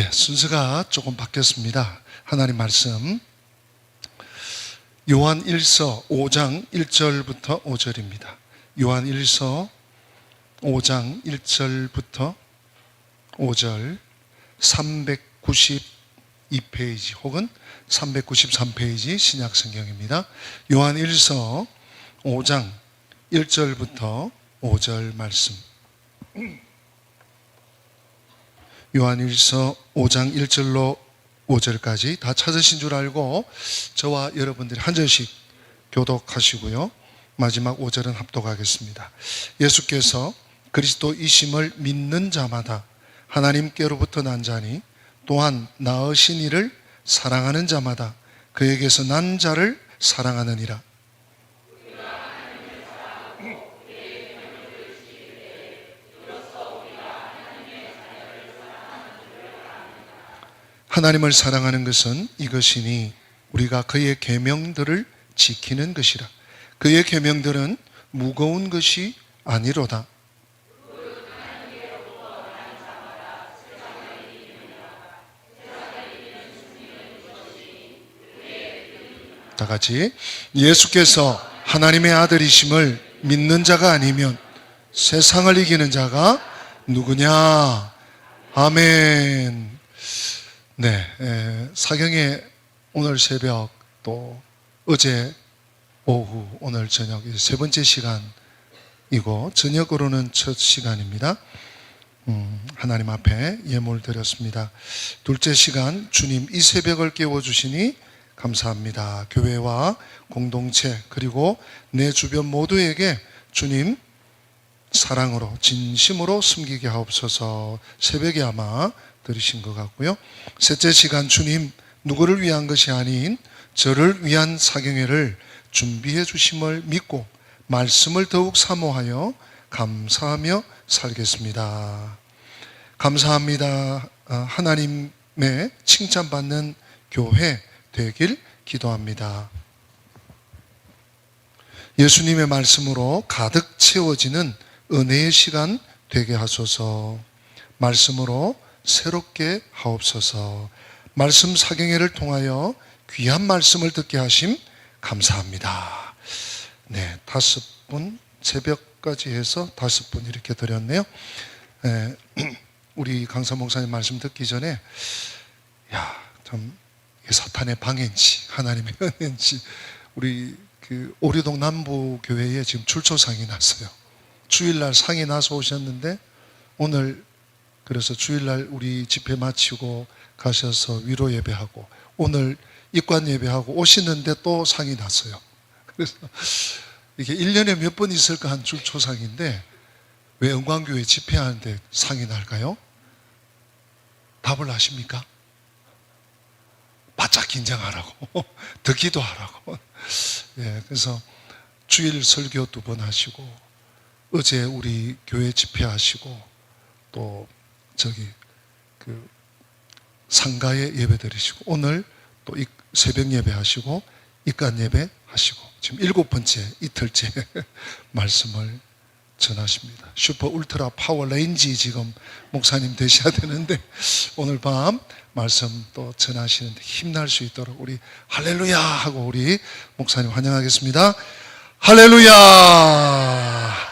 순서가 조금 바뀌었습니다. 하나님 말씀 요한 1서 5장 1절부터 5절입니다. 요한 1서 5장 1절부터 5절 392페이지 혹은 393페이지 신약성경입니다. 요한 1서 5장 1절부터 5절 말씀. 요한일서 5장 1절로 5절까지 다 찾으신 줄 알고 저와 여러분들이 한 절씩 교독하시고요. 마지막 5절은 합독하겠습니다. 예수께서 그리스도이심을 믿는 자마다 하나님께로부터 난 자니 또한 낳으신 이를 사랑하는 자마다 그에게서 난 자를 사랑하느니라. 하나님을 사랑하는 것은 이것이니 우리가 그의 계명들을 지키는 것이라. 그의 계명들은 무거운 것이 아니로다. 다 같이 예수께서 하나님의 아들이심을 믿는 자가 아니면 세상을 이기는 자가 누구냐? 아멘. 사경에 오늘 새벽 또 어제 오후 오늘 저녁 세 번째 시간이고 저녁으로는 첫 시간입니다. 하나님 앞에 예물 드렸습니다. 둘째 시간 주님 이 새벽을 깨워주시니 감사합니다. 교회와 공동체 그리고 내 주변 모두에게 주님 사랑으로 진심으로 숨기게 하옵소서. 새벽에 아마 들으신 것 같고요. 셋째 시간 주님 누구를 위한 것이 아닌 저를 위한 사경회를 준비해 주심을 믿고 말씀을 더욱 사모하여 감사하며 살겠습니다. 감사합니다. 하나님의 칭찬받는 교회 되길 기도합니다. 예수님의 말씀으로 가득 채워지는 은혜의 시간 되게 하소서. 말씀으로 새롭게 하옵소서. 말씀 사경회를 통하여 귀한 말씀을 듣게 하심 감사합니다. 5분 새벽까지 해서 5분 이렇게 드렸네요. 우리 강사 목사님 말씀 듣기 전에 참 사탄의 방해인지 하나님의 은혜인지 우리 오류동 남부교회에 지금 출초상이 났어요. 주일날 상이 나서 오셨는데 오늘 그래서 주일날 우리 집회 마치고 가셔서 위로 예배하고 오늘 입관 예배하고 오시는데 또 상이 났어요. 그래서 이게 1년에 몇 번 있을까 한 출초상인데 왜 은광교회 집회하는데 상이 날까요? 답을 아십니까? 바짝 긴장하라고 더 기도하라고. 그래서 주일 설교 2번 하시고 어제 우리 교회 집회하시고 또 상가에 예배 드리시고 오늘 또 새벽 예배 하시고 입간 예배 하시고 지금 7번째 이틀째 말씀을 전하십니다. 슈퍼 울트라 파워 레인지 지금 목사님 되셔야 되는데 오늘 밤 말씀 또 전하시는데 힘날 수 있도록 우리 할렐루야 하고 우리 목사님 환영하겠습니다. 할렐루야.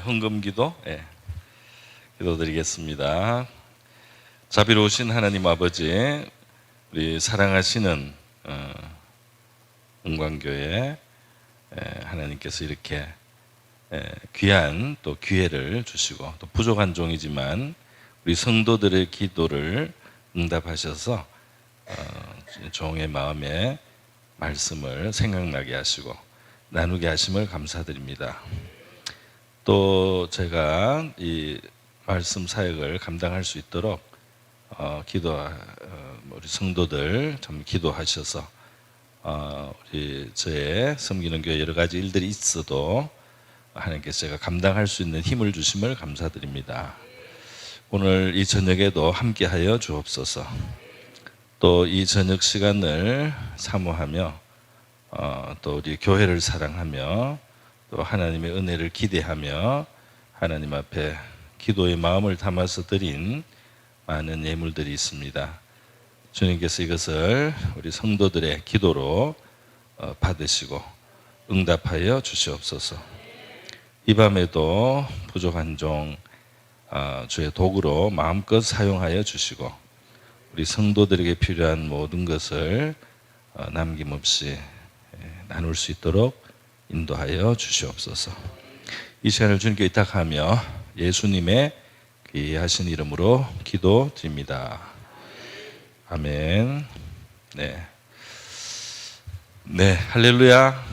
헌금기도 기도드리겠습니다. 자비로우신 하나님 아버지, 우리 사랑하시는 은광교회 하나님께서 이렇게 귀한 또 기회를 주시고 또 부족한 종이지만 우리 성도들의 기도를 응답하셔서 종의 마음에 말씀을 생각나게 하시고 나누게 하심을 감사드립니다. 또 제가 이 말씀 사역을 감당할 수 있도록 우리 성도들 참 기도하셔서 우리 저의 섬기는 교회 여러 가지 일들이 있어도 하나님께서 제가 감당할 수 있는 힘을 주심을 감사드립니다. 오늘 이 저녁에도 함께하여 주옵소서. 또 이 저녁 시간을 사모하며 또 우리 교회를 사랑하며 또 하나님의 은혜를 기대하며 하나님 앞에 기도의 마음을 담아서 드린 많은 예물들이 있습니다. 주님께서 이것을 우리 성도들의 기도로 받으시고 응답하여 주시옵소서. 이 밤에도 부족한 종 주의 도구로 마음껏 사용하여 주시고 우리 성도들에게 필요한 모든 것을 남김없이 나눌 수 있도록 인도하여 주시옵소서. 이 시간을 주님께 의탁하며 예수님의 귀하신 이름으로 기도드립니다. 아멘. 네, 할렐루야.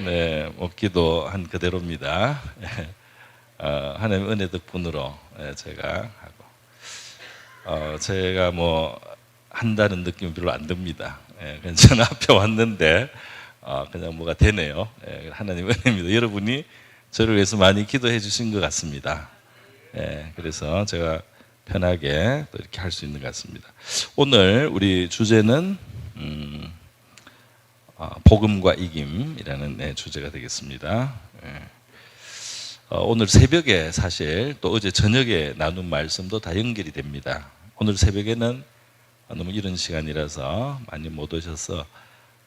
네, 기도한 그대로입니다. 하나님의 은혜 덕분으로 제가 하고 제가 뭐 한다는 느낌이 별로 안 듭니다. 그냥 전 앞에 왔는데 그냥 뭐가 되네요. 하나님의 은혜입니다. 여러분이 저를 위해서 많이 기도해 주신 것 같습니다. 그래서 제가 편하게 또 이렇게 할 수 있는 것 같습니다. 오늘 우리 주제는 복음과 이김이라는 주제가 되겠습니다. 오늘 새벽에 사실 또 어제 저녁에 나눈 말씀도 다 연결이 됩니다. 오늘 새벽에는 너무 이른 시간이라서 많이 못 오셔서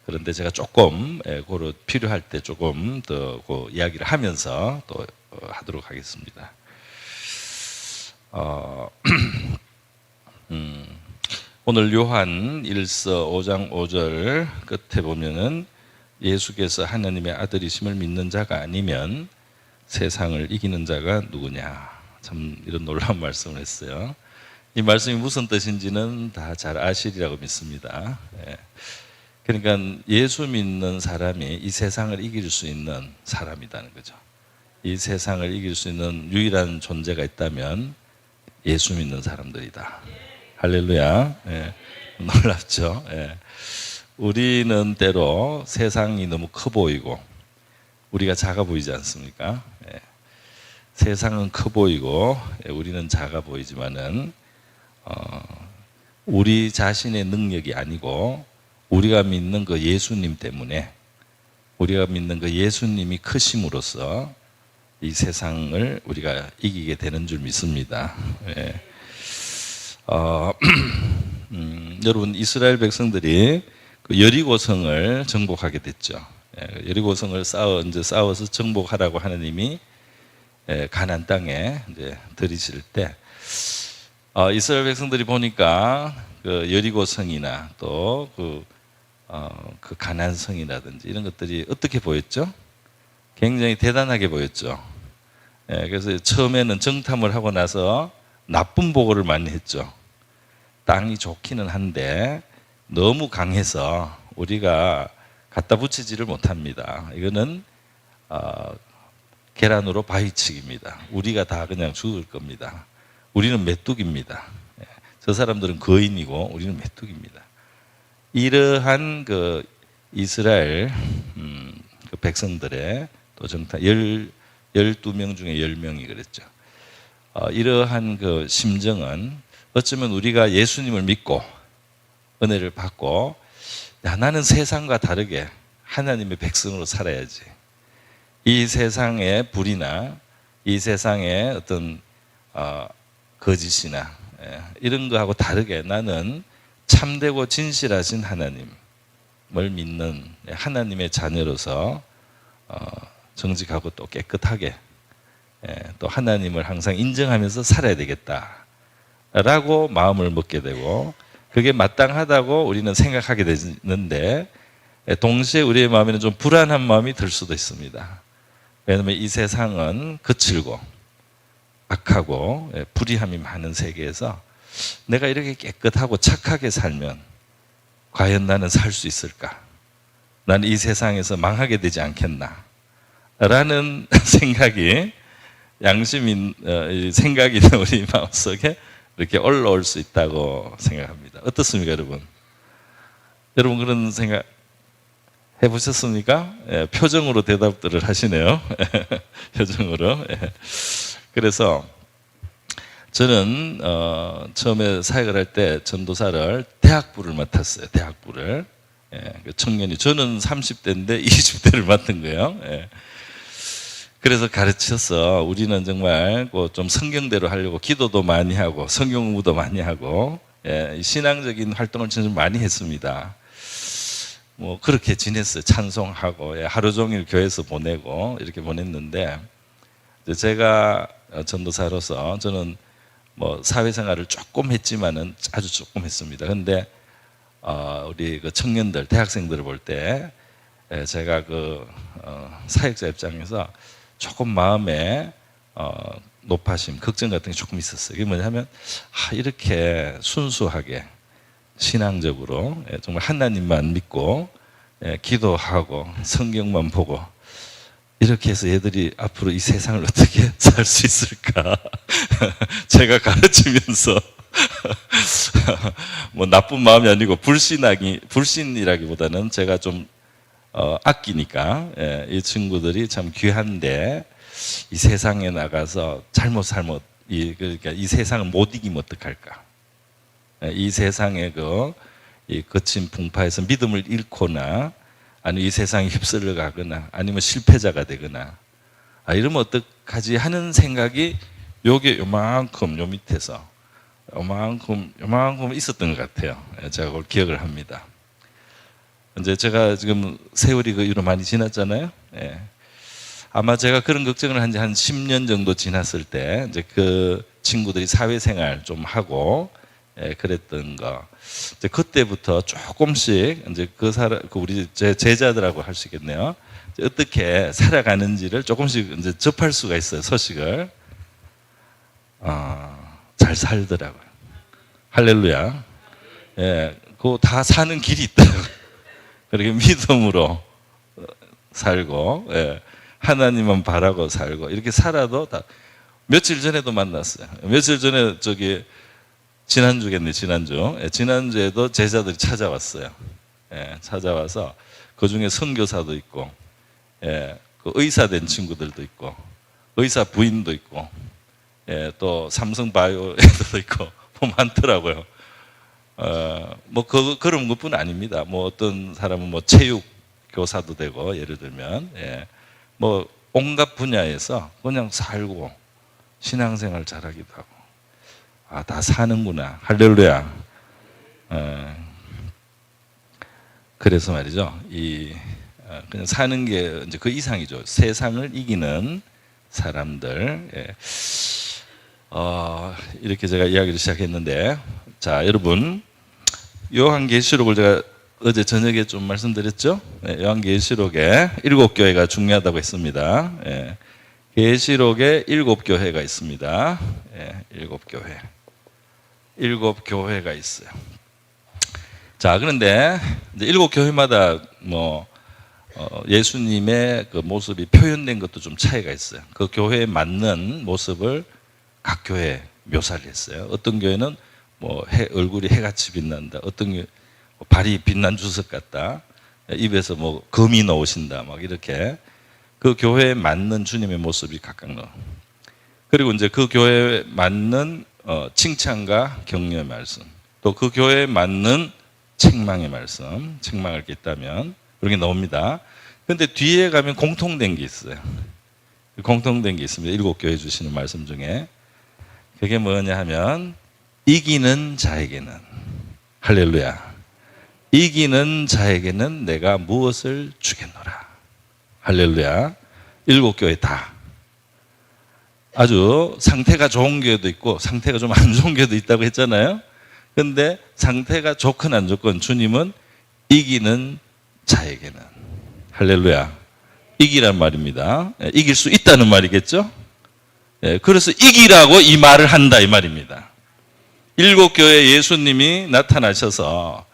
그런데 제가 조금 그로 필요할 때 조금 더 그 이야기를 하면서 또 하도록 하겠습니다. 오늘 요한 1서 5장 5절 끝에 보면은 예수께서 하나님의 아들이심을 믿는 자가 아니면 세상을 이기는 자가 누구냐. 참 이런 놀라운 말씀을 했어요. 이 말씀이 무슨 뜻인지는 다 잘 아시리라고 믿습니다. 그러니까 예수 믿는 사람이 이 세상을 이길 수 있는 사람이라는 거죠. 이 세상을 이길 수 있는 유일한 존재가 있다면 예수 믿는 사람들이다. 할렐루야. 놀랍죠. 우리는 때로 세상이 너무 커 보이고 우리가 작아 보이지 않습니까? 세상은 커 보이고 우리는 작아 보이지만은 우리 자신의 능력이 아니고 우리가 믿는 그 예수님 때문에 우리가 믿는 그 예수님이 크심으로써 이 세상을 우리가 이기게 되는 줄 믿습니다. 여러분 이스라엘 백성들이 그 여리고성을 정복하게 됐죠. 여리고성을 이제 싸워서 정복하라고 하나님이 가나안 땅에 이제 들이실 때 이스라엘 백성들이 보니까 그 여리고성이나 또 그 가나안 성이라든지 이런 것들이 어떻게 보였죠? 굉장히 대단하게 보였죠. 그래서 처음에는 정탐을 하고 나서 나쁜 보고를 많이 했죠. 땅이 좋기는 한데 너무 강해서 우리가 갖다 붙이지를 못합니다. 이거는 계란으로 바위치기입니다. 우리가 다 그냥 죽을 겁니다. 우리는 메뚜기입니다. 저 사람들은 거인이고 우리는 메뚜기입니다. 이러한 그 이스라엘 그 백성들의 또 정탐 12명 중에 10명이 그랬죠. 이러한 그 심정은 어쩌면 우리가 예수님을 믿고 은혜를 받고 나는 세상과 다르게 하나님의 백성으로 살아야지. 이 세상의 불이나 이 세상의 어떤 거짓이나 이런 거하고 다르게 나는 참되고 진실하신 하나님을 믿는 하나님의 자녀로서 정직하고 또 깨끗하게 또 하나님을 항상 인정하면서 살아야 되겠다라고 마음을 먹게 되고 그게 마땅하다고 우리는 생각하게 되는데 동시에 우리의 마음에는 좀 불안한 마음이 들 수도 있습니다. 왜냐하면 이 세상은 거칠고 악하고 불의함이 많은 세계에서 내가 이렇게 깨끗하고 착하게 살면 과연 나는 살 수 있을까? 나는 이 세상에서 망하게 되지 않겠나? 라는 생각이 양심인 생각이 우리 마음속에 이렇게 올라올 수 있다고 생각합니다. 어떻습니까, 여러분? 여러분 그런 생각 해보셨습니까? 표정으로 대답들을 하시네요. 표정으로. 그래서 저는 처음에 사역을 할 때 전도사를 대학부를 맡았어요. 대학부를. 예, 그 청년이 저는 30대인데 20대를 맡은 거예요. 예. 그래서 가르쳐서 우리는 정말 좀 성경대로 하려고 기도도 많이 하고 성경 공부도 많이 하고 예, 신앙적인 활동을 좀 많이 했습니다. 뭐 그렇게 지냈어요. 찬송하고 예, 하루 종일 교회에서 보내고 이렇게 보냈는데 제가 전도사로서 저는 뭐 사회생활을 조금 했지만은 아주 조금 했습니다. 근데 우리 그 청년들, 대학생들을 볼 때 제가 사역자 입장에서 조금 마음에 높아심, 걱정 같은 게 조금 있었어요. 그게 뭐냐면 이렇게 순수하게 신앙적으로 정말 하나님만 믿고 기도하고 성경만 보고 이렇게 해서 얘들이 앞으로 이 세상을 어떻게 살 수 있을까? 제가 가르치면서 뭐 나쁜 마음이 아니고 불신이라기보다는 제가 좀 아끼니까 이 친구들이 참 귀한데 이 세상에 나가서 잘못 그러니까 이 세상을 못 이기면 어떡할까? 이 세상의 이 거친 풍파에서 믿음을 잃거나 아니면 이 세상에 휩쓸려 가거나 아니면 실패자가 되거나 이러면 어떡하지 하는 생각이 요만큼 요 밑에서 요만큼 있었던 것 같아요. 제가 그걸 기억을 합니다. 이제 제가 지금 세월이 그 이후로 많이 지났잖아요. 예. 아마 제가 그런 걱정을 한 지 한 10년 정도 지났을 때 이제 그 친구들이 사회생활 좀 하고 그랬던 거. 이제 그때부터 조금씩 이제 우리 제자들하고 할 수 있겠네요. 어떻게 살아가는지를 조금씩 이제 접할 수가 있어요. 소식을. 잘 살더라고요. 할렐루야. 예, 그거 다 사는 길이 있더라고요. 그렇게 믿음으로 살고, 예, 하나님만 바라고 살고, 이렇게 살아도 며칠 전에도 만났어요. 며칠 전에 지난주겠네, 지난주. 예, 지난주에도 제자들이 찾아왔어요. 예, 찾아와서 그 중에 선교사도 있고, 예, 그 의사 된 친구들도 있고, 의사 부인도 있고, 예, 또 삼성바이오 애들도 있고, 뭐 많더라고요. 뭐 그런 것뿐 아닙니다. 뭐 어떤 사람은 뭐 체육 교사도 되고 예를 들면 예, 뭐 온갖 분야에서 그냥 살고 신앙생활 잘하기도 하고 다 사는구나. 할렐루야. 그래서 말이죠. 그냥 사는 게 이제 그 이상이죠. 세상을 이기는 사람들. 예. 이렇게 제가 이야기를 시작했는데, 자, 여러분, 요한계시록을 제가 어제 저녁에 좀 말씀드렸죠? 네, 요한계시록에 7교회가 중요하다고 했습니다. 예, 계시록에 7교회가 있습니다. 예, 7교회. 7교회가 있어요. 자, 그런데 이제 7교회마다 예수님의 그 모습이 표현된 것도 좀 차이가 있어요. 그 교회에 맞는 모습을 각 교회에 묘사를 했어요. 어떤 교회는 얼굴이 해같이 빛난다. 어떤 교회 발이 빛난 주석 같다. 입에서 금이 나오신다. 막 이렇게 그 교회에 맞는 주님의 모습이 각각 나와. 그리고 이제 그 교회에 맞는 칭찬과 격려의 말씀, 또 그 교회에 맞는 책망의 말씀, 책망할 게 있다면 그런 게 나옵니다. 그런데 뒤에 가면 공통된 게 있어요. 공통된 게 있습니다. 7교회 주시는 말씀 중에. 그게 뭐냐 하면 이기는 자에게는, 할렐루야, 이기는 자에게는 내가 무엇을 주겠노라. 할렐루야. 7교회 다. 아주 상태가 좋은 교회도 있고 상태가 좀 안 좋은 교회도 있다고 했잖아요. 그런데 상태가 좋건 안 좋건 주님은 이기는 자에게는, 할렐루야, 이기란 말입니다. 이길 수 있다는 말이겠죠. 그래서 이기라고 이 말을 한다 이 말입니다. 7교회에 예수님이 나타나셔서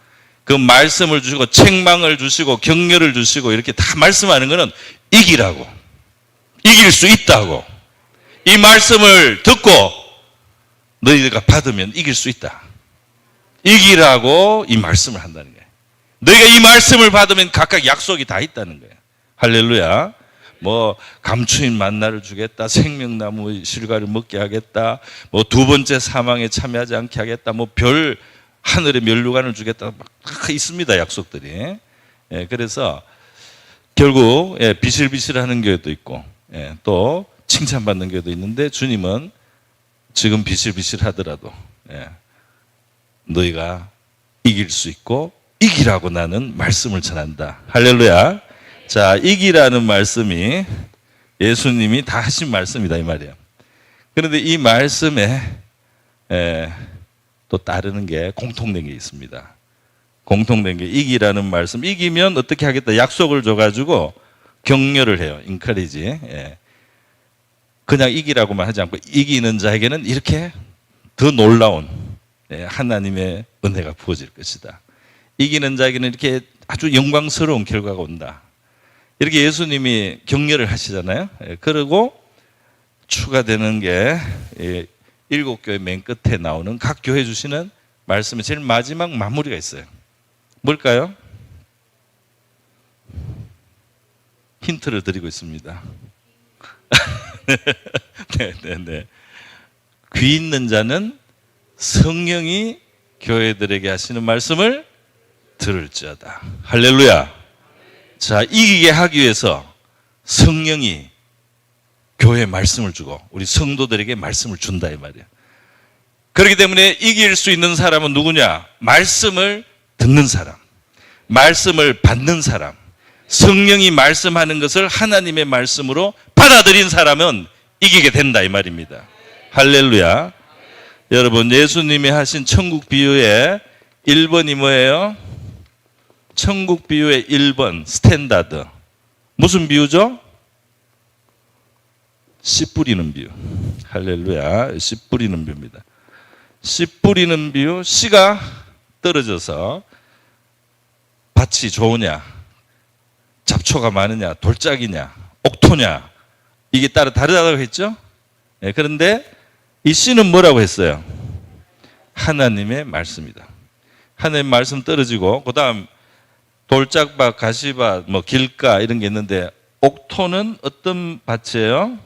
그 말씀을 주시고 책망을 주시고 격려를 주시고 이렇게 다 말씀하는 것은 이기라고, 이길 수 있다고, 이 말씀을 듣고 너희가 받으면 이길 수 있다, 이기라고 이 말씀을 한다는 거예요. 너희가 이 말씀을 받으면 각각 약속이 다 있다는 거예요. 할렐루야. 감추인 만나를 주겠다, 생명나무 실과를 먹게 하겠다, 두 번째 사망에 참여하지 않게 하겠다, 별 하늘의 면류관을 주겠다, 막 있습니다, 약속들이. 예, 그래서 결국 비실비실하는 교회도 있고 또 칭찬받는 교회도 있는데 주님은 지금 비실비실하더라도 너희가 이길 수 있고 이기라고 나는 말씀을 전한다. 할렐루야. 자, 이기라는 말씀이 예수님이 다 하신 말씀이다 이 말이에요. 그런데 이 말씀에 또 따르는 게 공통된 게 있습니다. 공통된 게 이기라는 말씀. 이기면 어떻게 하겠다 약속을 줘가지고 격려를 해요. 인커리지. 그냥 이기라고만 하지 않고 이기는 자에게는 이렇게 더 놀라운 하나님의 은혜가 부어질 것이다. 이기는 자에게는 이렇게 아주 영광스러운 결과가 온다. 이렇게 예수님이 격려를 하시잖아요. 그리고 추가되는 게 7교회 맨 끝에 나오는 각 교회 주시는 말씀의 제일 마지막 마무리가 있어요. 뭘까요? 힌트를 드리고 있습니다. 네. 귀 있는 자는 성령이 교회들에게 하시는 말씀을 들을지어다. 할렐루야. 자, 이기게 하기 위해서 성령이 교회에 말씀을 주고 우리 성도들에게 말씀을 준다 이 말이에요. 그렇기 때문에 이길 수 있는 사람은 누구냐? 말씀을 듣는 사람, 말씀을 받는 사람, 성령이 말씀하는 것을 하나님의 말씀으로 받아들인 사람은 이기게 된다 이 말입니다. 할렐루야. 여러분, 예수님이 하신 천국 비유의 1번이 뭐예요? 천국 비유의 1번 스탠다드. 무슨 비유죠? 씨 뿌리는 비유. 할렐루야. 씨 뿌리는 비유입니다. 씨 뿌리는 비유. 씨가 떨어져서 밭이 좋으냐, 잡초가 많으냐, 돌짝이냐, 옥토냐, 이게 따라 다르다고 했죠? 그런데 이 씨는 뭐라고 했어요? 하나님의 말씀이다. 하나님의 말씀 떨어지고 그 다음 돌짝밭, 가시밭, 뭐 길가 이런 게 있는데 옥토는 어떤 밭이에요?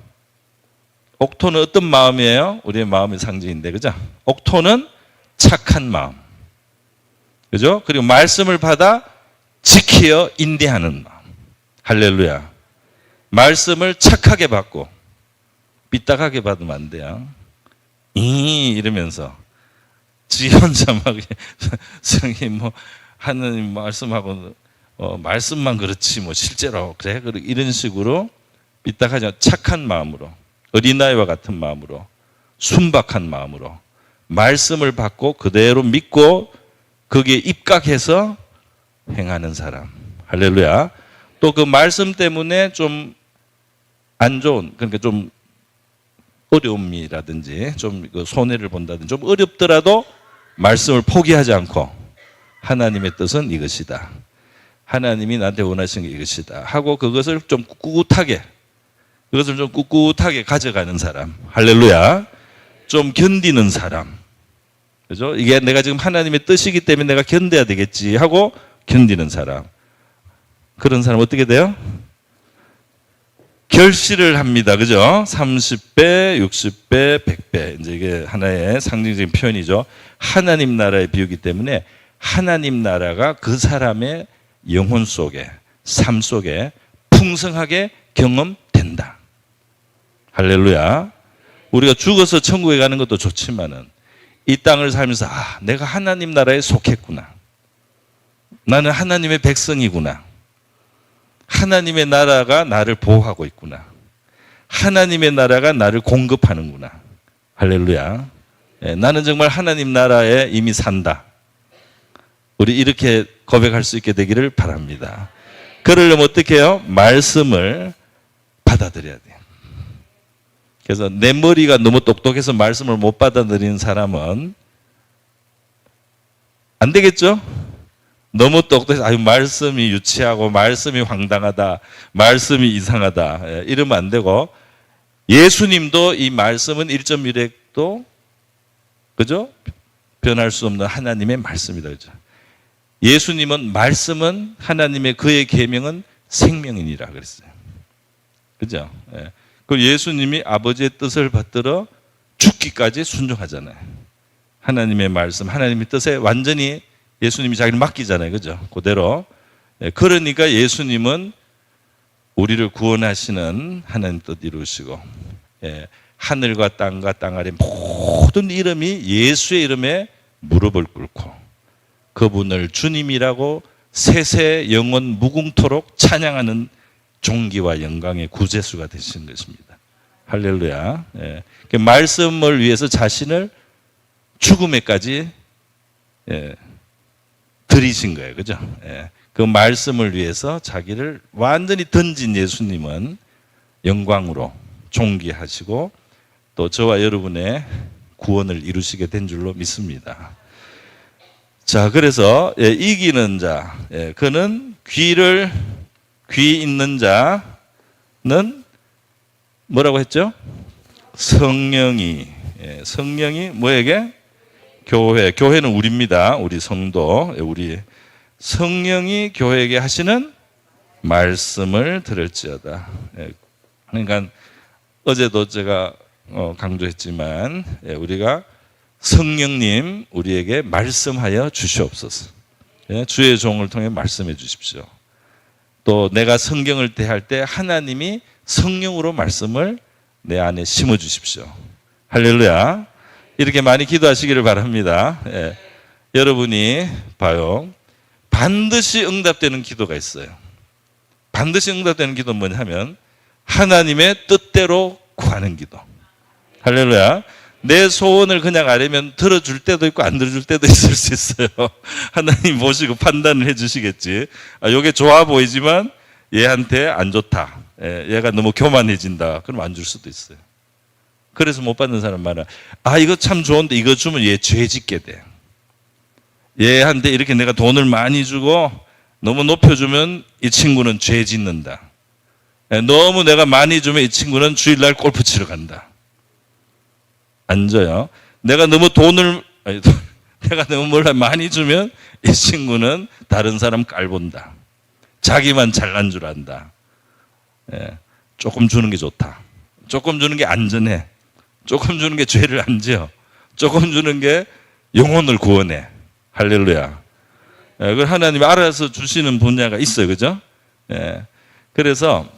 옥토는 어떤 마음이에요? 우리의 마음의 상징인데, 그죠? 옥토는 착한 마음, 그죠? 그리고 말씀을 받아 지키어 인내하는 마음. 할렐루야. 말씀을 착하게 받고 삐딱하게 받으면 안 돼요. 이러면서 지 혼자 막 성이 뭐 하느님 말씀하고 말씀만 그렇지 뭐 실제로 그래 이런 식으로 삐딱하지 않고 착한 마음으로, 어린아이와 같은 마음으로, 순박한 마음으로 말씀을 받고 그대로 믿고 거기에 입각해서 행하는 사람. 할렐루야. 또 그 말씀 때문에 좀 안 좋은, 그러니까 좀 어려움이라든지 좀 손해를 본다든지 좀 어렵더라도 말씀을 포기하지 않고 하나님의 뜻은 이것이다, 하나님이 나한테 원하시는 게 이것이다 하고 그것을 좀 꿋꿋하게 가져가는 사람. 할렐루야. 좀 견디는 사람, 그죠? 이게 내가 지금 하나님의 뜻이기 때문에 내가 견뎌야 되겠지 하고 견디는 사람. 그런 사람 어떻게 돼요? 결실을 합니다. 그죠? 30배, 60배, 100배. 이제 이게 하나의 상징적인 표현이죠. 하나님 나라의 비유기 때문에 하나님 나라가 그 사람의 영혼 속에, 삶 속에 풍성하게 경험된다. 할렐루야. 우리가 죽어서 천국에 가는 것도 좋지만은 이 땅을 살면서 내가 하나님 나라에 속했구나. 나는 하나님의 백성이구나. 하나님의 나라가 나를 보호하고 있구나. 하나님의 나라가 나를 공급하는구나. 할렐루야. 나는 정말 하나님 나라에 이미 산다. 우리 이렇게 고백할 수 있게 되기를 바랍니다. 그러려면 어떻게 해요? 말씀을 받아들여야 돼요. 그래서 내 머리가 너무 똑똑해서 말씀을 못 받아들이는 사람은 안 되겠죠? 너무 똑똑해서 말씀이 유치하고 말씀이 황당하다, 말씀이 이상하다 이러면 안 되고, 예수님도 이 말씀은 1.1획도 그죠? 변할 수 없는 하나님의 말씀이다. 그죠? 예수님은 말씀은 하나님의 그의 계명은 생명이니라 그랬어요. 그죠? 그리고 예수님이 아버지의 뜻을 받들어 죽기까지 순종하잖아요. 하나님의 말씀, 하나님의 뜻에 완전히 예수님이 자기를 맡기잖아요. 그죠? 그대로 그러니까 예수님은 우리를 구원하시는 하나님 뜻 이루시고, 하늘과 땅과 땅 아래 모든 이름이 예수의 이름에 무릎을 꿇고 그분을 주님이라고 세세 영원 무궁토록 찬양하는 존귀와 영광의 구제수가 되신 것입니다. 할렐루야. 그 말씀을 위해서 자신을 죽음에까지 드리신 거예요. 그죠? 그 말씀을 위해서 자기를 완전히 던진 예수님은 영광으로 존귀하시고 또 저와 여러분의 구원을 이루시게 된 줄로 믿습니다. 자, 그래서 이기는 자, 그는 귀 있는 자는 뭐라고 했죠? 성령이 뭐에게? 교회는 우리입니다. 우리 성도, 우리 성령이 교회에게 하시는 말씀을 들을지어다. 그러니까 어제도 제가 강조했지만 우리가 성령님 우리에게 말씀하여 주시옵소서. 주의 종을 통해 말씀해 주십시오. 또 내가 성경을 대할 때 하나님이 성령으로 말씀을 내 안에 심어 주십시오. 할렐루야. 이렇게 많이 기도하시기를 바랍니다. 여러분이 봐요. 반드시 응답되는 기도가 있어요. 반드시 응답되는 기도는 뭐냐면 하나님의 뜻대로 구하는 기도. 할렐루야. 내 소원을 그냥 아뢰면 들어줄 때도 있고 안 들어줄 때도 있을 수 있어요. 하나님 보시고 판단을 해주시겠지. 이게 좋아 보이지만 얘한테 안 좋다. 얘가 너무 교만해진다. 그럼 안 줄 수도 있어요. 그래서 못 받는 사람 많아. 이거 참 좋은데 이거 주면 얘 죄 짓게 돼. 얘한테 이렇게 내가 돈을 많이 주고 너무 높여주면 이 친구는 죄 짓는다. 너무 내가 많이 주면 이 친구는 주일날 골프 치러 간다. 안 줘요. 내가 너무 뭘 많이 주면 이 친구는 다른 사람 깔본다. 자기만 잘난 줄 안다. 조금 주는 게 좋다. 조금 주는 게 안전해. 조금 주는 게 죄를 안 지어. 조금 주는 게 영혼을 구원해. 할렐루야. 그걸 하나님이 알아서 주시는 분야가 있어요. 그죠? 그래서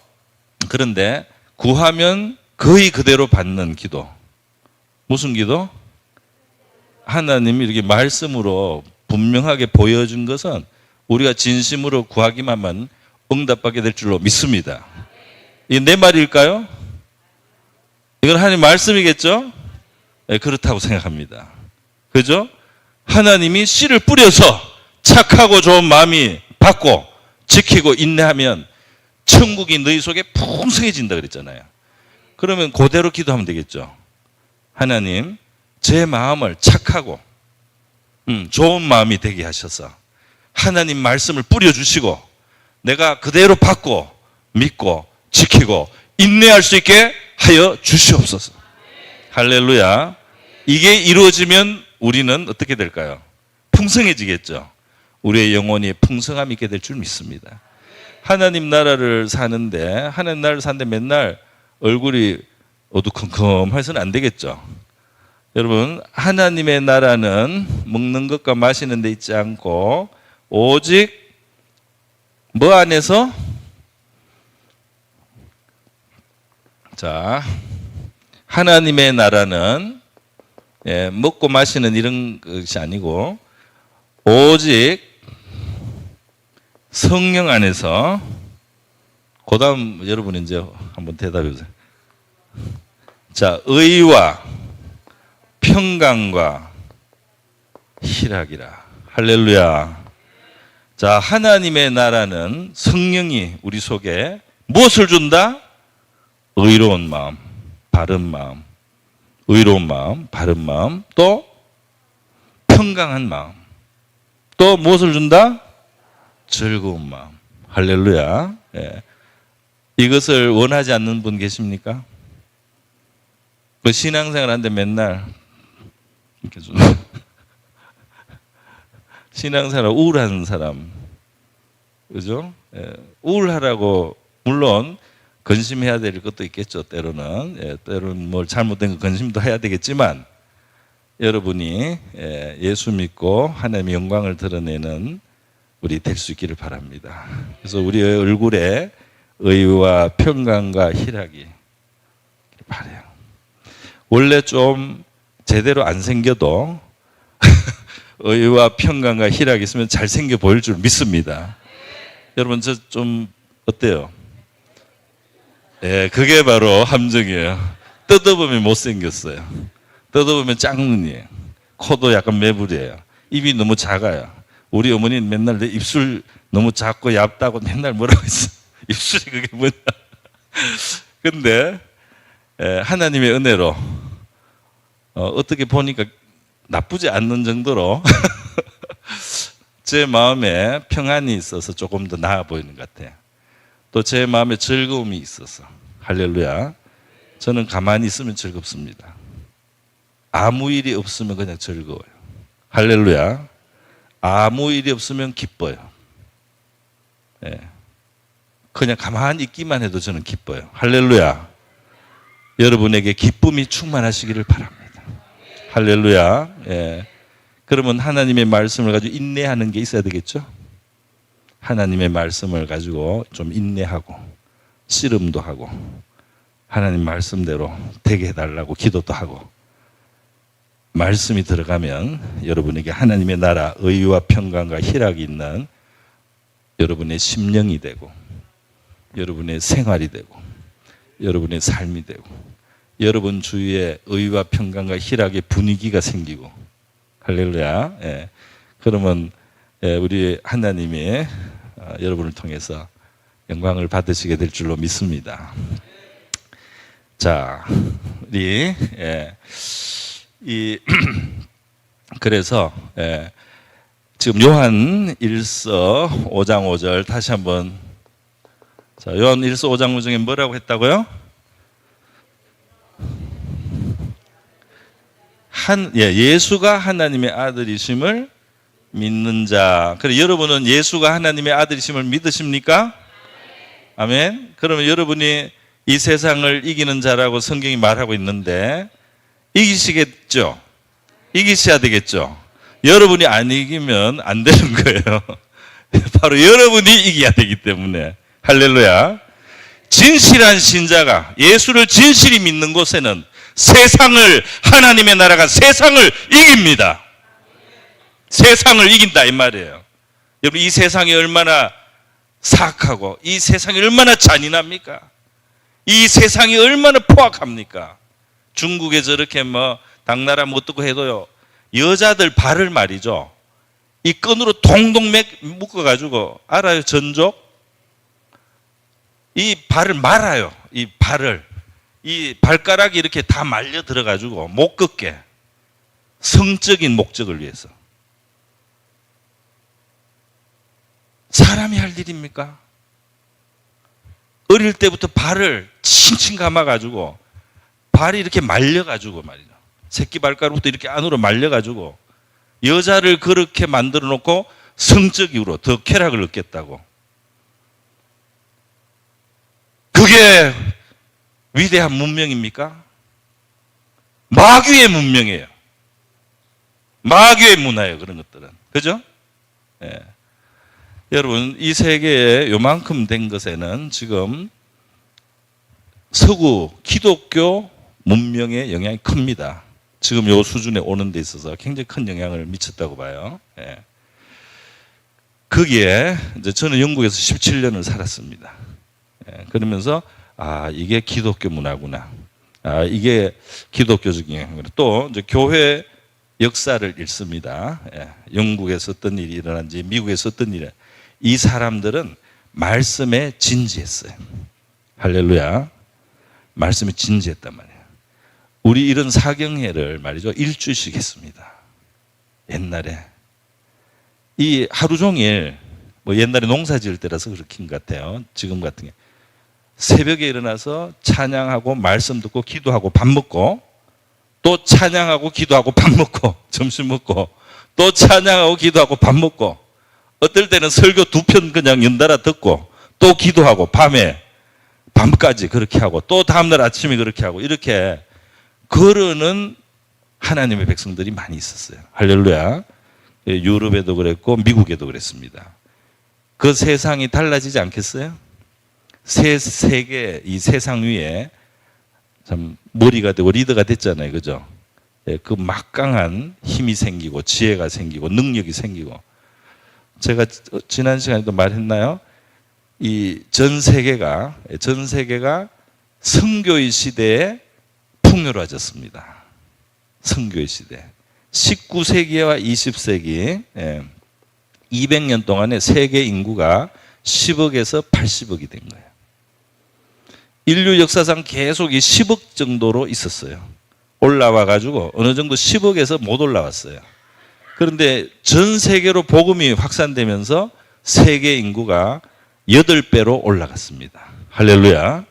그런데 구하면 거의 그대로 받는 기도. 무슨 기도? 하나님이 이렇게 말씀으로 분명하게 보여준 것은 우리가 진심으로 구하기만 하면 응답받게 될 줄로 믿습니다. 이게 내 말일까요? 이건 하나님 말씀이겠죠? 그렇다고 생각합니다. 그죠? 하나님이 씨를 뿌려서 착하고 좋은 마음이 받고 지키고 인내하면 천국이 너희 속에 풍성해진다 그랬잖아요. 그러면 그대로 기도하면 되겠죠. 하나님, 제 마음을 착하고 좋은 마음이 되게 하셔서 하나님 말씀을 뿌려주시고 내가 그대로 받고 믿고 지키고 인내할 수 있게 하여 주시옵소서. 할렐루야. 이게 이루어지면 우리는 어떻게 될까요? 풍성해지겠죠. 우리의 영혼이 풍성함이 있게 될 줄 믿습니다. 하나님 나라를 사는데 맨날 얼굴이 어두컴컴해서는 안 되겠죠. 여러분, 하나님의 나라는 먹는 것과 마시는 데 있지 않고 오직 뭐 안에서? 자, 하나님의 나라는 먹고 마시는 이런 것이 아니고 오직 성령 안에서. 그 다음 여러분 이제 한번 대답해 보세요. 자, 의와 평강과 희락이라. 할렐루야. 자, 하나님의 나라는 성령이 우리 속에 무엇을 준다? 의로운 마음, 바른 마음, 의로운 마음, 바른 마음, 또 평강한 마음, 또 무엇을 준다? 즐거운 마음. 할렐루야. 이것을 원하지 않는 분 계십니까? 그 신앙생활 하는데 맨날 이렇게 좀 신앙생활 우울한 사람, 그죠? 우울하라고 물론 근심해야 될 것도 있겠죠. 때로는 때로는 뭘 잘못된 거 근심도 해야 되겠지만 여러분이 예수 믿고 하나님의 영광을 드러내는 우리 될 수 있기를 바랍니다. 그래서 우리의 얼굴에 의와 평강과 희락이 바래요. 원래 좀 제대로 안 생겨도 의와 평강과 희락이 있으면 잘생겨 보일 줄 믿습니다. 여러분 저 좀 어때요? 예, 그게 바로 함정이에요. 뜯어보면 못생겼어요. 뜯어보면 짝눈이에요. 코도 약간 매부리예요. 입이 너무 작아요. 우리 어머니는 맨날 내 입술 너무 작고 얇다고 맨날 뭐라고 했어. 입술이 그게 뭐냐. 근데 하나님의 은혜로 어떻게 보니까 나쁘지 않는 정도로 제 마음에 평안이 있어서 조금 더 나아 보이는 것 같아요. 또 제 마음에 즐거움이 있어서 할렐루야. 저는 가만히 있으면 즐겁습니다. 아무 일이 없으면 그냥 즐거워요. 할렐루야. 아무 일이 없으면 기뻐요. 예. 그냥 가만히 있기만 해도 저는 기뻐요. 할렐루야. 여러분에게 기쁨이 충만하시기를 바랍니다. 할렐루야. 예. 그러면 하나님의 말씀을 가지고 인내하는 게 있어야 되겠죠? 하나님의 말씀을 가지고 좀 인내하고 씨름도 하고 하나님 말씀대로 되게 해달라고 기도도 하고 말씀이 들어가면 여러분에게 하나님의 나라 의와 평강과 희락이 있는 여러분의 심령이 되고 여러분의 생활이 되고 여러분의 삶이 되고 여러분 주위에 의와 평강과 희락의 분위기가 생기고 할렐루야. 예. 그러면 우리 하나님이 여러분을 통해서 영광을 받으시게 될 줄로 믿습니다. 자, 우리 그래서 지금 요한 1서 5장 5절 다시 한번 자, 요한 1서 5장 5절에 뭐라고 했다고요? 예수가 하나님의 아들이심을 믿는 자. 그래 여러분은 예수가 하나님의 아들이심을 믿으십니까? 아멘. 그러면 여러분이 이 세상을 이기는 자라고 성경이 말하고 있는데 이기시겠죠? 이기셔야 되겠죠? 여러분이 안 이기면 안 되는 거예요. 바로 여러분이 이겨야 되기 때문에 할렐루야. 진실한 신자가 예수를 진실히 믿는 곳에는 세상을 하나님의 나라가 세상을 이깁니다. 세상을 이긴다 이 말이에요. 여러분 이 세상이 얼마나 사악하고 이 세상이 얼마나 잔인합니까? 이 세상이 얼마나 포악합니까? 중국에 저렇게 당나라 못 듣고 해도요 여자들 발을 말이죠 이 끈으로 동동 묶어가지고 알아요? 전족 이 발을 말아요. 이 발가락이 이렇게 다 말려 들어가지고 못 걷게 성적인 목적을 위해서. 사람이 할 일입니까? 어릴 때부터 발을 칭칭 감아가지고 발이 이렇게 말려가지고 말이죠. 새끼 발가락부터 이렇게 안으로 말려가지고 여자를 그렇게 만들어 놓고 성적으로 더 쾌락을 얻겠다고. 그게 위대한 문명입니까? 마귀의 문명이에요. 마귀의 문화예요. 그런 것들은. 그죠? 예. 여러분 이 세계에 요만큼 된 것에는 지금 서구 기독교 문명의 영향이 큽니다. 지금 요 수준에 오는 데 있어서 굉장히 큰 영향을 미쳤다고 봐요. 예. 거기에 이제 저는 영국에서 17년을 살았습니다. 예. 그러면서 이게 기독교 문화구나. 이게 기독교적인 영향이구나. 또 이제 교회 역사를 읽습니다. 예. 영국에서 어떤 일이 일어난지 미국에서 어떤 일이 이 사람들은 말씀에 진지했어요. 할렐루야. 말씀에 진지했단 말이에요. 우리 이런 사경회를 말이죠. 일주일씩 했습니다. 옛날에. 이 하루 종일, 옛날에 농사 지을 때라서 그렇긴 것 같아요. 지금 같은 게. 새벽에 일어나서 찬양하고 말씀 듣고 기도하고 밥 먹고 또 찬양하고 기도하고 밥 먹고 점심 먹고 또 찬양하고 기도하고 밥 먹고 어떨 때는 설교 2편 그냥 연달아 듣고 또 기도하고 밤까지 그렇게 하고 또 다음날 아침에 그렇게 하고 이렇게 그러는 하나님의 백성들이 많이 있었어요. 할렐루야. 유럽에도 그랬고 미국에도 그랬습니다. 그 세상이 달라지지 않겠어요? 새 세계, 이 세상 위에 참 머리가 되고 리더가 됐잖아요. 그죠? 예, 그 막강한 힘이 생기고 지혜가 생기고 능력이 생기고, 제가 지난 시간에도 말했나요? 이 전 세계가 선교의 시대에 풍요로워졌습니다. 선교의 시대. 19세기와 20세기 200년 동안에 세계 인구가 10억에서 80억이 된 거예요. 인류 역사상 계속 이 10억 정도로 있었어요. 올라와 가지고 어느 정도 10억에서 못 올라왔어요. 그런데 전 세계로 복음이 확산되면서 세계 인구가 8배로 올라갔습니다. 할렐루야.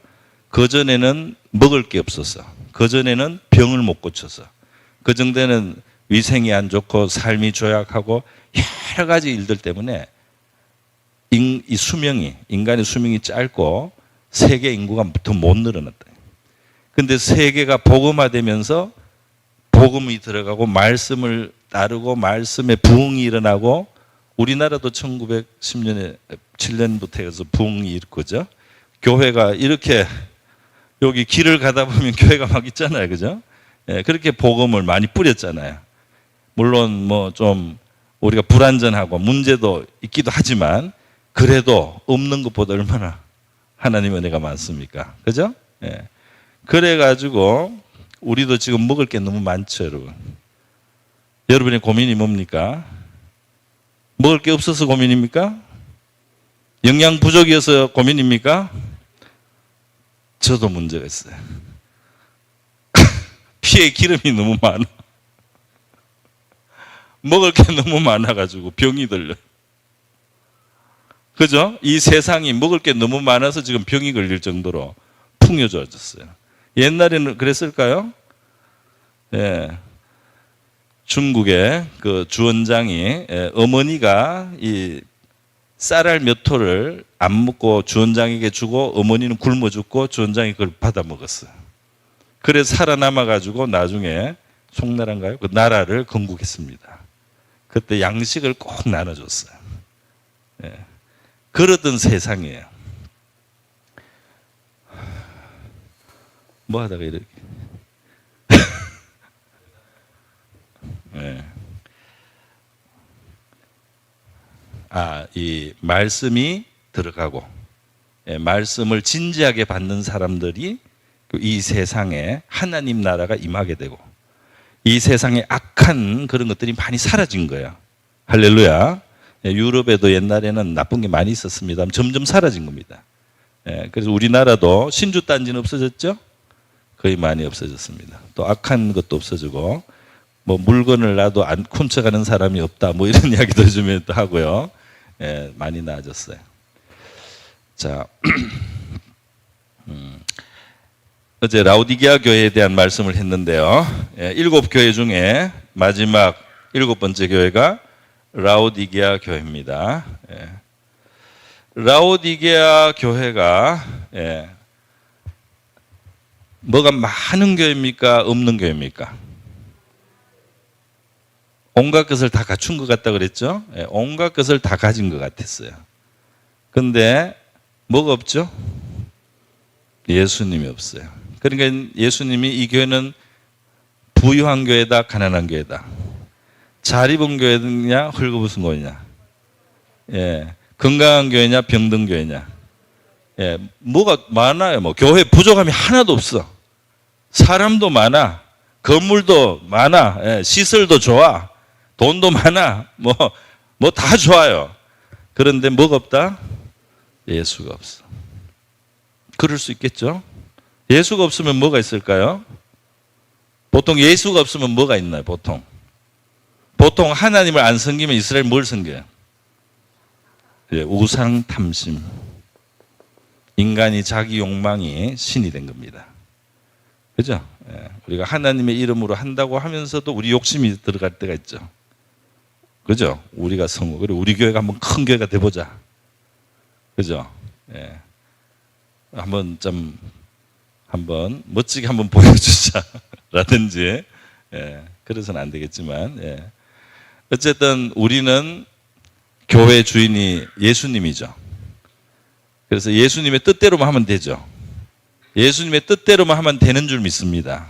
그전에는 먹을 게 없었어. 그전에는 병을 못 고쳐서. 그전에는 위생이 안 좋고 삶이 조약하고 여러 가지 일들 때문에 인간의 수명이 짧고 세계 인구가 더 못 늘어났다. 근데 세계가 복음화되면서 복음이 들어가고 말씀을 따르고 말씀에 부흥이 일어나고, 우리나라도 1910년에 7년부터 해서 부흥이 일거죠. 교회가 이렇게 여기 길을 가다 보면 교회가 막 있잖아요. 그죠? 예, 그렇게 복음을 많이 뿌렸잖아요. 물론 뭐 좀 우리가 불완전하고 문제도 있기도 하지만 그래도 없는 것보다 얼마나 하나님의 은혜가 많습니까? 그죠? 예. 그래가지고 우리도 지금 먹을 게 너무 많죠, 여러분. 여러분의 고민이 뭡니까? 먹을 게 없어서 고민입니까? 영양 부족이어서 고민입니까? 저도 문제가 있어요. 피에 기름이 너무 많아. 먹을 게 너무 많아가지고 병이 들려. 그죠? 이 세상이 먹을 게 너무 많아서 지금 병이 걸릴 정도로 풍요로워졌어요. 옛날에는 그랬을까요? 예. 중국의 그 주원장이, 어머니가 이 쌀알 몇 토를 안 먹고 주원장에게 주고 어머니는 굶어 죽고 주원장이 그걸 받아 먹었어요. 그래서 살아남아 가지고 나중에 송나라인가요? 그 나라를 건국했습니다. 그때 양식을 꼭 나눠줬어요. 예. 그러던 세상이에요. 뭐 하다가 이렇게. 예. 이 말씀이 들어가고, 말씀을 진지하게 받는 사람들이 이 세상에 하나님 나라가 임하게 되고, 이 세상에 악한 그런 것들이 많이 사라진 거예요. 할렐루야. 유럽에도 옛날에는 나쁜 게 많이 있었습니다. 점점 사라진 겁니다. 그래서 우리나라도 신주단지는 없어졌죠? 거의 많이 없어졌습니다. 또 악한 것도 없어지고, 뭐 물건을 놔도 안 훔쳐가는 사람이 없다, 뭐 이런 이야기도 요즘에 또 하고요. 많이 나아졌어요. 자, 어제 라오디게아 교회에 대한 말씀을 했는데요. 7교회 중에 마지막 7번째 교회가 라오디게아 교회입니다. 라오디게아 교회가 뭐가 많은 교회입니까? 없는 교회입니까? 온갖 것을 다 갖춘 것 같다 그랬죠? 온갖 것을 다 가진 것 같았어요. 근데 뭐가 없죠? 예수님이 없어요. 그러니까 예수님이 이 교회는 부유한 교회다, 가난한 교회다. 잘 입은 교회냐, 헐거벗은 교회냐. 건강한 교회냐, 병든 교회냐. 뭐가 많아요. 뭐 교회 부족함이 하나도 없어. 사람도 많아. 건물도 많아. 시설도 좋아. 돈도 많아. 뭐 다 좋아요. 그런데 뭐가 없다? 예수가 없어. 그럴 수 있겠죠? 예수가 없으면 뭐가 있을까요? 보통 예수가 없으면 뭐가 있나요? 보통 하나님을 안 섬기면 이스라엘 뭘 섬겨요? 우상 탐심. 인간이 자기 욕망이 신이 된 겁니다. 그죠? 우리가 하나님의 이름으로 한다고 하면서도 우리 욕심이 들어갈 때가 있죠. 그죠? 우리가 성우, 그리고 우리 교회가 한번 큰 교회가 돼보자. 그죠? 한번 멋지게 한번 보여주자. 라든지, 그래서는 안 되겠지만, 어쨌든 우리는 교회 주인이 예수님이죠. 그래서 예수님의 뜻대로만 하면 되죠. 예수님의 뜻대로만 하면 되는 줄 믿습니다.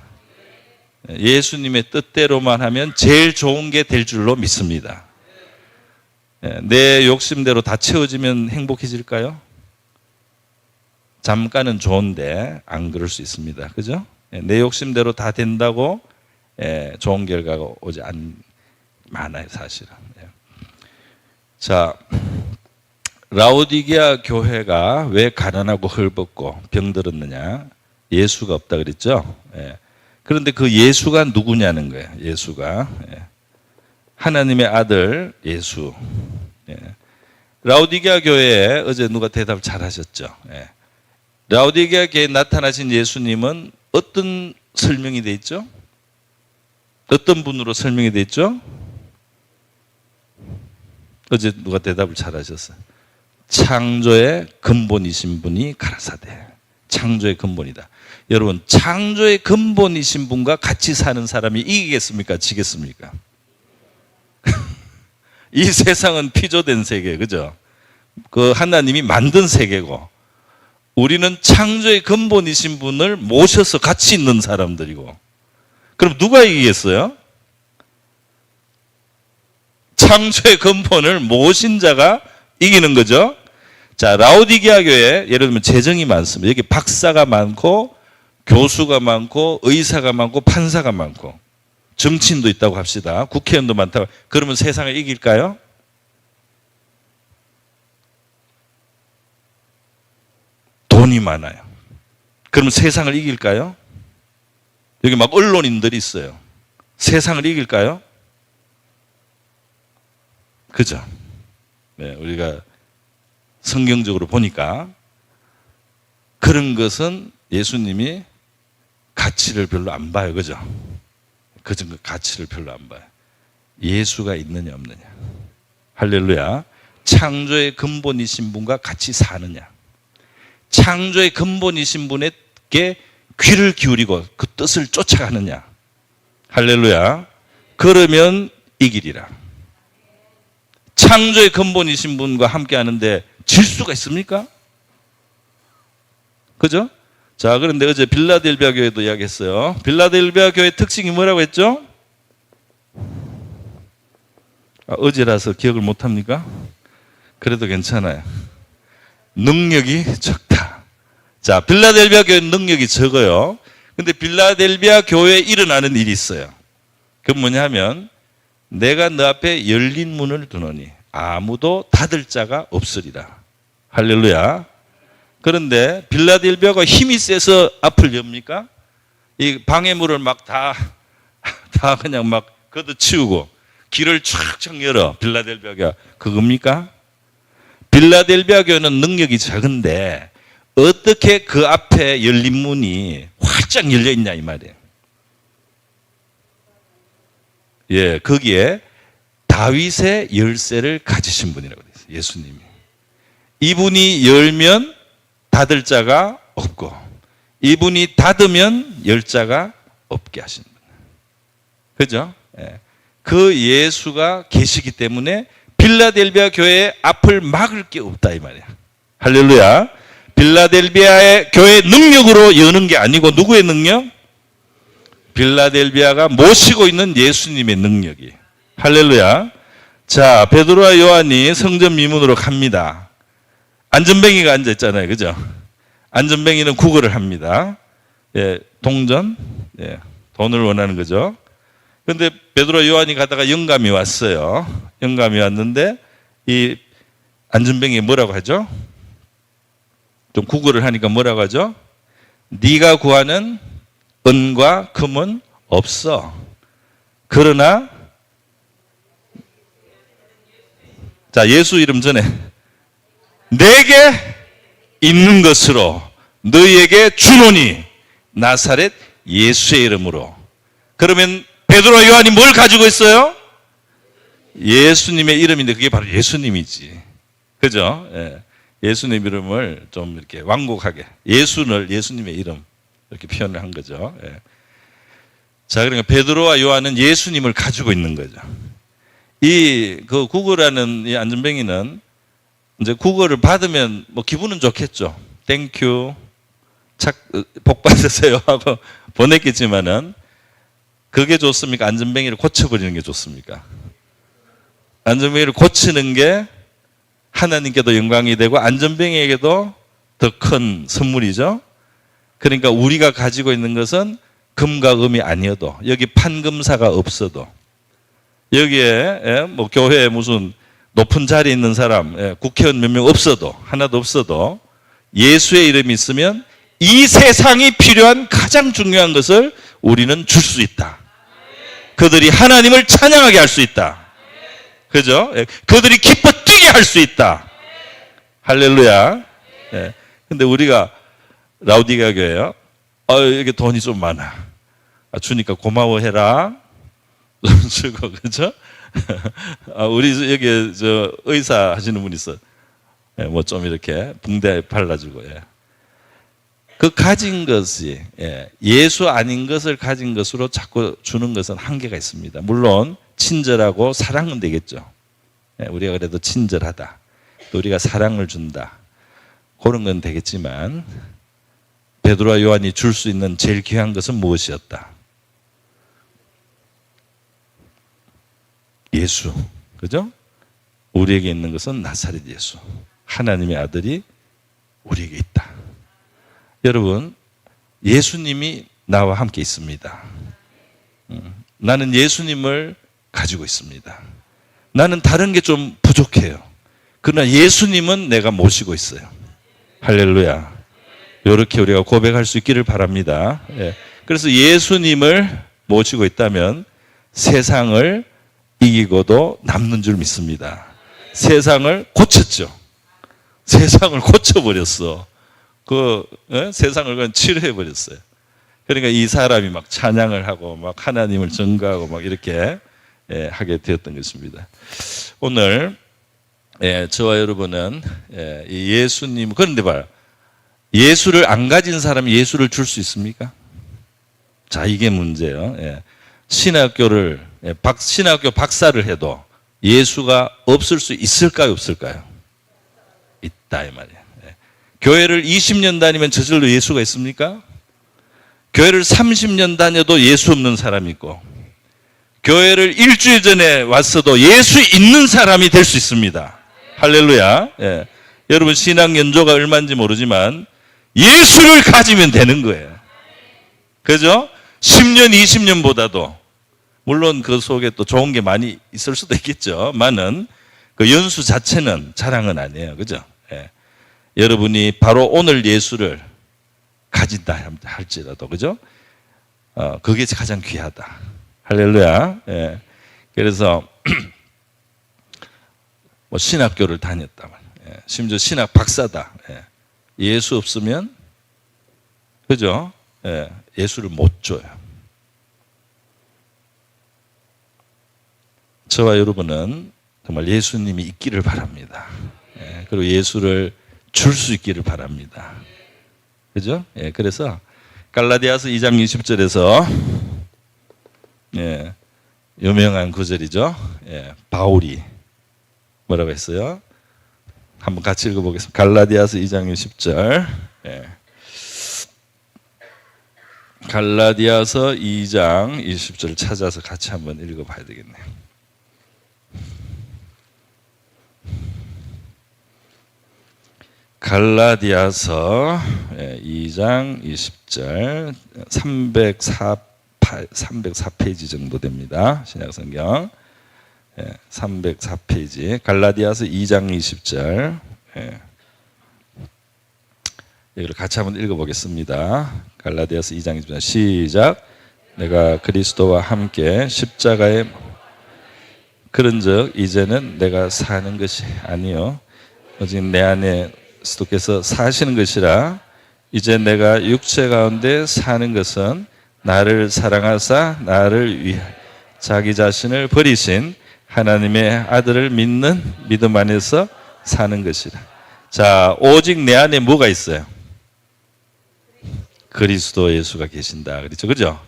예수님의 뜻대로만 하면 제일 좋은 게 될 줄로 믿습니다. 내 욕심대로 다 채워지면 행복해질까요? 잠깐은 좋은데 안 그럴 수 있습니다. 그죠? 내 욕심대로 다 된다고 좋은 결과가 오지 많아요, 사실은. 자, 라오디게아 교회가 왜 가난하고 헐벗고 병들었느냐? 예수가 없다 그랬죠? 그런데 그 예수가 누구냐는 거예요. 예수가 하나님의 아들 예수. 라오디게아 교회에 어제 누가 대답 잘 하셨죠? 라오디게아 교회에 나타나신 예수님은 어떤 설명이 돼 있죠? 어떤 분으로 설명이 돼 있죠? 어제 누가 대답을 잘 하셨어요. 창조의 근본이신 분이 가라사대. 창조의 근본이다. 여러분, 창조의 근본이신 분과 같이 사는 사람이 이기겠습니까? 지겠습니까? 이 세상은 피조된 세계, 그죠? 그 하나님이 만든 세계고, 우리는 창조의 근본이신 분을 모셔서 같이 있는 사람들이고, 그럼 누가 이기겠어요? 창조의 근본을 모신 자가 이기는 거죠. 자, 라오디게아 교회 예를 들면 재정이 많습니다. 여기 박사가 많고 교수가 많고 의사가 많고 판사가 많고 정치인도 있다고 합시다. 국회의원도 많다고. 그러면 세상을 이길까요? 돈이 많아요. 그러면 세상을 이길까요? 여기 막 언론인들이 있어요. 세상을 이길까요? 그죠? 네, 우리가 성경적으로 보니까 그런 것은 예수님이 가치를 별로 안 봐요. 그죠? 그 가치를 별로 안 봐요. 예수가 있느냐 없느냐. 할렐루야. 창조의 근본이신 분과 같이 사느냐. 창조의 근본이신 분에게 귀를 기울이고 그 뜻을 쫓아가느냐. 할렐루야. 그러면 이기리라. 창조의 근본이신 분과 함께 하는데 질 수가 있습니까? 그죠? 자, 그런데 어제 빌라델비아 교회도 이야기했어요. 빌라델비아 교회 특징이 뭐라고 했죠? 어제라서 기억을 못합니까? 그래도 괜찮아요. 능력이 적다. 자, 빌라델비아 교회는 능력이 적어요. 근데 빌라델비아 교회에 일어나는 일이 있어요. 그건 뭐냐 하면 내가 너 앞에 열린 문을 두노니 아무도 닫을 자가 없으리라. 할렐루야. 그런데 빌라델비아가 힘이 세서 앞을 엽니까? 이 방해물을 막 다 그냥 막 걷어치우고 길을 쫙쫙 열어. 빌라델비아 교회가 그겁니까? 빌라델비아 교회는 능력이 작은데 어떻게 그 앞에 열린 문이 활짝 열려 있냐 이 말이에요. 예, 거기에 다윗의 열쇠를 가지신 분이라고 되어 있어요. 예수님이. 이분이 열면 닫을 자가 없고 이분이 닫으면 열 자가 없게 하신 분. 그죠? 예. 그 예수가 계시기 때문에 빌라델비아 교회의 앞을 막을 게 없다 이 말이야. 할렐루야. 빌라델비아의 교회 능력으로 여는 게 아니고 누구의 능력? 빌라델비아가 모시고 있는 예수님의 능력이. 할렐루야. 자, 베드로와 요한이 성전 미문으로 갑니다. 안전뱅이가 앉아 있잖아요. 그죠? 안전뱅이는 구걸을 합니다. 예, 동전, 예, 돈을 원하는 거죠. 그런데 베드로와 요한이 가다가 영감이 왔어요. 영감이 왔는데 이 안전뱅이 뭐라고 하죠? 좀 구걸을 하니까 뭐라고 하죠? 네가 구하는 은과 금은 없어. 그러나 자, 예수 이름 전에 내게 있는 것으로 너희에게 주노니 나사렛 예수의 이름으로. 그러면 베드로와 요한이 뭘 가지고 있어요? 예수님의 이름인데 그게 바로 예수님이지. 그죠? 예. 예수님 이름을 좀 이렇게 완곡하게 예수님의 이름 이렇게 표현을 한 거죠. 예. 자, 그러니까 베드로와 요한은 예수님을 가지고 있는 거죠. 이 그 국어라는 이 안전뱅이는 이제 국어를 받으면 뭐 기분은 좋겠죠. 땡큐, 복 받으세요 하고 보냈겠지만은 그게 좋습니까? 안전뱅이를 고쳐버리는 게 좋습니까? 안전뱅이를 고치는 게 하나님께도 영광이 되고 안전뱅이에게도 더 큰 선물이죠. 그러니까 우리가 가지고 있는 것은 금과 금이 아니어도, 여기 판금사가 없어도, 여기에 뭐 교회에 무슨 높은 자리에 있는 사람, 국회의원 몇 명 없어도, 하나도 없어도 예수의 이름이 있으면 이 세상이 필요한 가장 중요한 것을 우리는 줄 수 있다. 그들이 하나님을 찬양하게 할 수 있다. 그죠? 그들이 기뻐 뛰게 할 수 있다. 할렐루야. 근데 우리가 라우디게아 교회요. 여기 돈이 좀 많아. 주니까 고마워해라. 좀 주고, 그죠? 우리 여기 저 의사 하시는 분 있어. 뭐 좀 이렇게 붕대 발라주고. 그 가진 것이 예수 아닌 것을 가진 것으로 자꾸 주는 것은 한계가 있습니다. 물론 친절하고 사랑은 되겠죠. 우리가 그래도 친절하다, 또 우리가 사랑을 준다, 그런 건 되겠지만 베드로와 요한이 줄 수 있는 제일 귀한 것은 무엇이었다? 예수. 그죠? 우리에게 있는 것은 나사렛 예수, 하나님의 아들이 우리에게 있다. 여러분, 예수님이 나와 함께 있습니다. 나는 예수님을 가지고 있습니다. 나는 다른 게 좀 부족해요. 그러나 예수님은 내가 모시고 있어요. 할렐루야. 이렇게 우리가 고백할 수 있기를 바랍니다. 그래서 예수님을 모시고 있다면 세상을 이기고도 남는 줄 믿습니다. 세상을 고쳤죠. 세상을 고쳐버렸어. 세상을 그냥 치료해버렸어요. 그러니까 이 사람이 막 찬양을 하고 막 하나님을 증거하고 막 이렇게 하게 되었던 것입니다. 오늘 저와 여러분은 이 예수님, 그런데 봐요. 예수를 안 가진 사람이 예수를 줄 수 있습니까? 자, 이게 문제예요. 신학교 박사를 해도 예수가 없을 수 있을까요, 없을까요? 있다 이 말이에요. 교회를 20년 다니면 저절로 예수가 있습니까? 교회를 30년 다녀도 예수 없는 사람이 있고, 교회를 일주일 전에 왔어도 예수 있는 사람이 될 수 있습니다. 할렐루야. 여러분 신앙 연조가 얼마인지 모르지만 예수를 가지면 되는 거예요. 그죠? 10년, 20년보다도 물론 그 속에 또 좋은 게 많이 있을 수도 있겠죠.만은 그 연수 자체는 자랑은 아니에요. 그죠? 여러분이 바로 오늘 예수를 가진다 할지라도, 그죠? 그게 가장 귀하다. 할렐루야. 그래서 뭐 신학교를 다녔다, 심지어 신학 박사다. 예수 없으면, 그죠? 예수를 못 줘요. 저와 여러분은 정말 예수님이 있기를 바랍니다. 그리고 예수를 줄 수 있기를 바랍니다. 그죠? 그래서 갈라디아서 2장 20절에서 유명한 구절이죠. 바울이 뭐라고 했어요? 한번 같이 읽어보겠습니다. 갈라디아서 2장 20절. 갈라디아서 2장 20절 찾아서 같이 한번 읽어봐야 되겠네요. 갈라디아서 2장 20절 304페이지 정도 됩니다. 신약성경 304페이지 갈라디아서 2장 20절 이걸 같이 한번 읽어보겠습니다. 갈라디아서 2장 20절 시작. 내가 그리스도와 함께 십자가에 그런즉 이제는 내가 사는 것이 아니요 오직 내 안에 그리스도께서 사시는 것이라. 이제 내가 육체 가운데 사는 것은 나를 사랑하사 나를 위해 자기 자신을 버리신 하나님의 아들을 믿는 믿음 안에서 사는 것이라. 자, 오직 내 안에 뭐가 있어요? 그리스도 예수가 계신다. 그렇죠? 그죠?